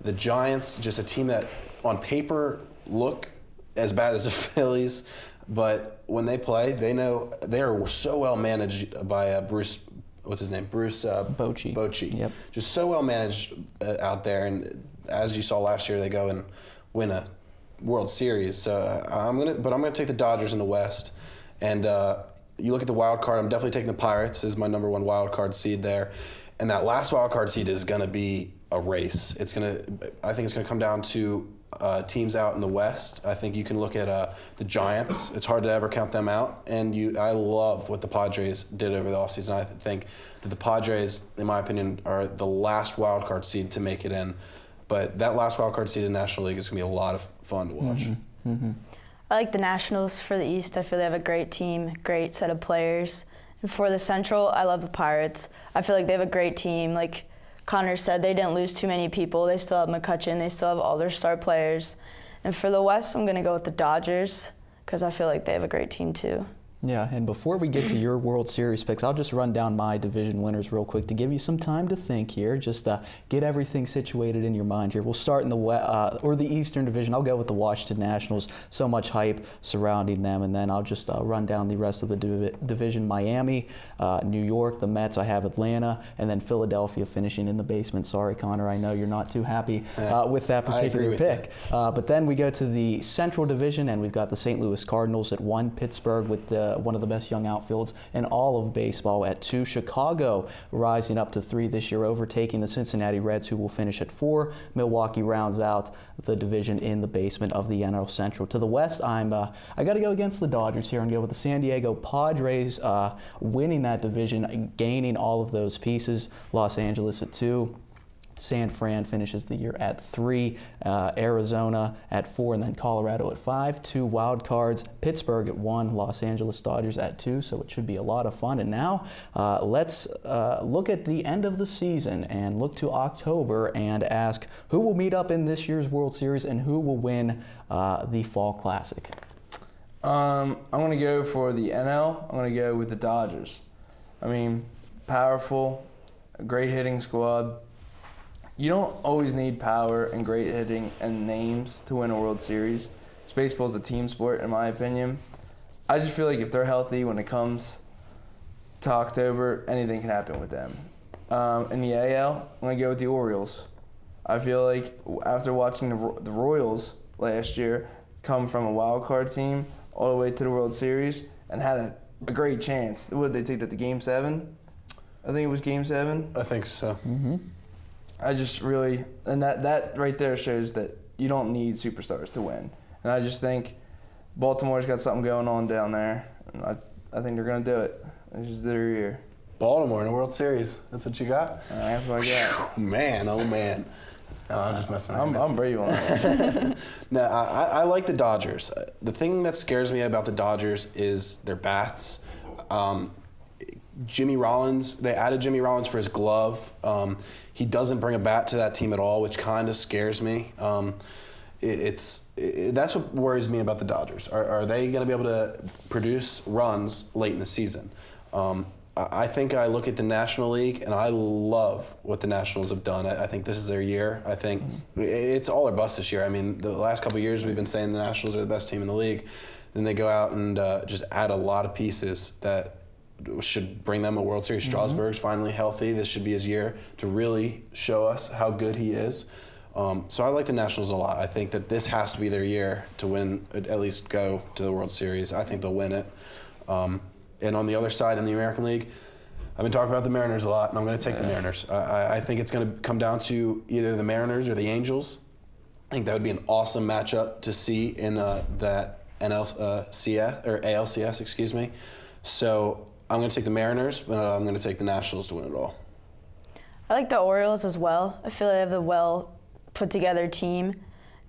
The Giants, just a team that on paper look as bad as the Phillies, but when they play, they know they are so well managed by Bruce. What's his name? Bruce Bochy. Bochy. Yep. Just so well managed out there, and as you saw last year, they go and win a World Series. So I'm gonna take the Dodgers in the West, and you look at the wild card. I'm definitely taking the Pirates as my number one wild card seed there, and that last wild card seed is gonna be a race. I think it's gonna come down to teams out in the West. I think you can look at the Giants. It's hard to ever count them out. And I love what the Padres did over the offseason. I think that the Padres, in my opinion, are the last wild card seed to make it in. But that last wild card seed in the National League is going to be a lot of fun to watch. Mm-hmm. Mm-hmm. I like the Nationals for the East. I feel they have a great team, great set of players. And for the Central, I love the Pirates. I feel like they have a great team. Like Connor said, they didn't lose too many people. They still have McCutchen. They still have all their star players. And for the West, I'm going to go with the Dodgers because I feel like they have a great team too. Yeah, and before we get to your World Series picks, I'll just run down my division winners real quick to give you some time to think here. Just get everything situated in your mind here. We'll start in the Eastern Division. I'll go with the Washington Nationals. So much hype surrounding them, and then I'll just run down the rest of the division. Miami, New York, the Mets. I have Atlanta, and then Philadelphia finishing in the basement. Sorry, Connor, I know you're not too happy with that particular pick. But then we go to the Central Division, and we've got the St. Louis Cardinals at 1, Pittsburgh with one of the best young outfields in all of baseball at 2. Chicago rising up to 3 this year, overtaking the Cincinnati Reds, who will finish at 4. Milwaukee rounds out the division in the basement of the NL Central. To the West, I got to go against the Dodgers here and go with the San Diego Padres winning that division, gaining all of those pieces. Los Angeles at 2. San Fran finishes the year at 3, Arizona at 4, and then Colorado at 5. 2 wild cards, Pittsburgh at 1, Los Angeles Dodgers at 2, so it should be a lot of fun. And now let's look at the end of the season and look to October and ask who will meet up in this year's World Series and who will win the Fall Classic. I'm going to go for the NL. I'm going to go with the Dodgers. I mean, powerful, a great hitting squad. You don't always need power and great hitting and names to win a World Series. Baseball's a team sport, in my opinion. I just feel like if they're healthy when it comes to October, anything can happen with them. In the AL, I'm going to go with the Orioles. I feel like after watching the Royals last year come from a wild card team all the way to the World Series and had a great chance. What did they take that to Game 7? I think it was Game 7. I think so. Mm-hmm. I just really, and that right there shows that you don't need superstars to win. And I just think Baltimore's got something going on down there. And I think they're going to do it. It's just their year. Baltimore in a World Series. That's what you got? That's what I got. Man, oh man. I'm just messing around. I'm brave on that. No, I like the Dodgers. The thing that scares me about the Dodgers is their bats. Jimmy Rollins, they added Jimmy Rollins for his glove. He doesn't bring a bat to that team at all, which kind of scares me. That's what worries me about the Dodgers. Are they going to be able to produce runs late in the season? I think I look at the National League, and I love what the Nationals have done. I think this is their year. I think it's all or bust this year. I mean, the last couple of years we've been saying the Nationals are the best team in the league. Then they go out and just add a lot of pieces that should bring them a World Series. Strasburg's finally healthy. This should be his year to really show us how good he is. So I like the Nationals a lot. I think that this has to be their year to win, at least go to the World Series. I think they'll win it. And on the other side, in the American League, I've been talking about the Mariners a lot, and I'm going to take the Mariners. I think it's going to come down to either the Mariners or the Angels. I think that would be an awesome matchup to see in that NLCS or ALCS, excuse me. So I'm going to take the Mariners, but I'm going to take the Nationals to win it all. I like the Orioles as well. I feel like they have a well put together team.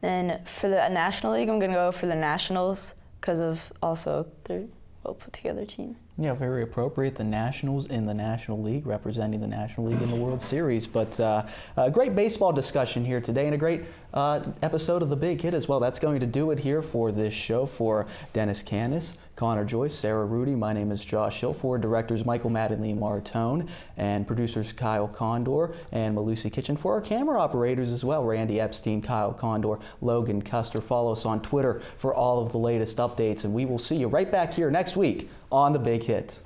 Then for the National League, I'm going to go for the Nationals because of also their well put together team. Yeah, very appropriate. The Nationals in the National League, representing the National League in the World Series. But a great baseball discussion here today, and a great episode of The Big Hit as well. That's going to do it here for this show. For Dennis Candace, Connor Joyce, Sarah Rudy, my name is Josh Hill. For directors Michael Mattingly Martone, and producers Kyle Condor and Malusi Kitchen. For our camera operators as well, Randy Epstein, Kyle Condor, Logan Custer. Follow us on Twitter for all of the latest updates, and we will see you right back here next week on The Big Hit.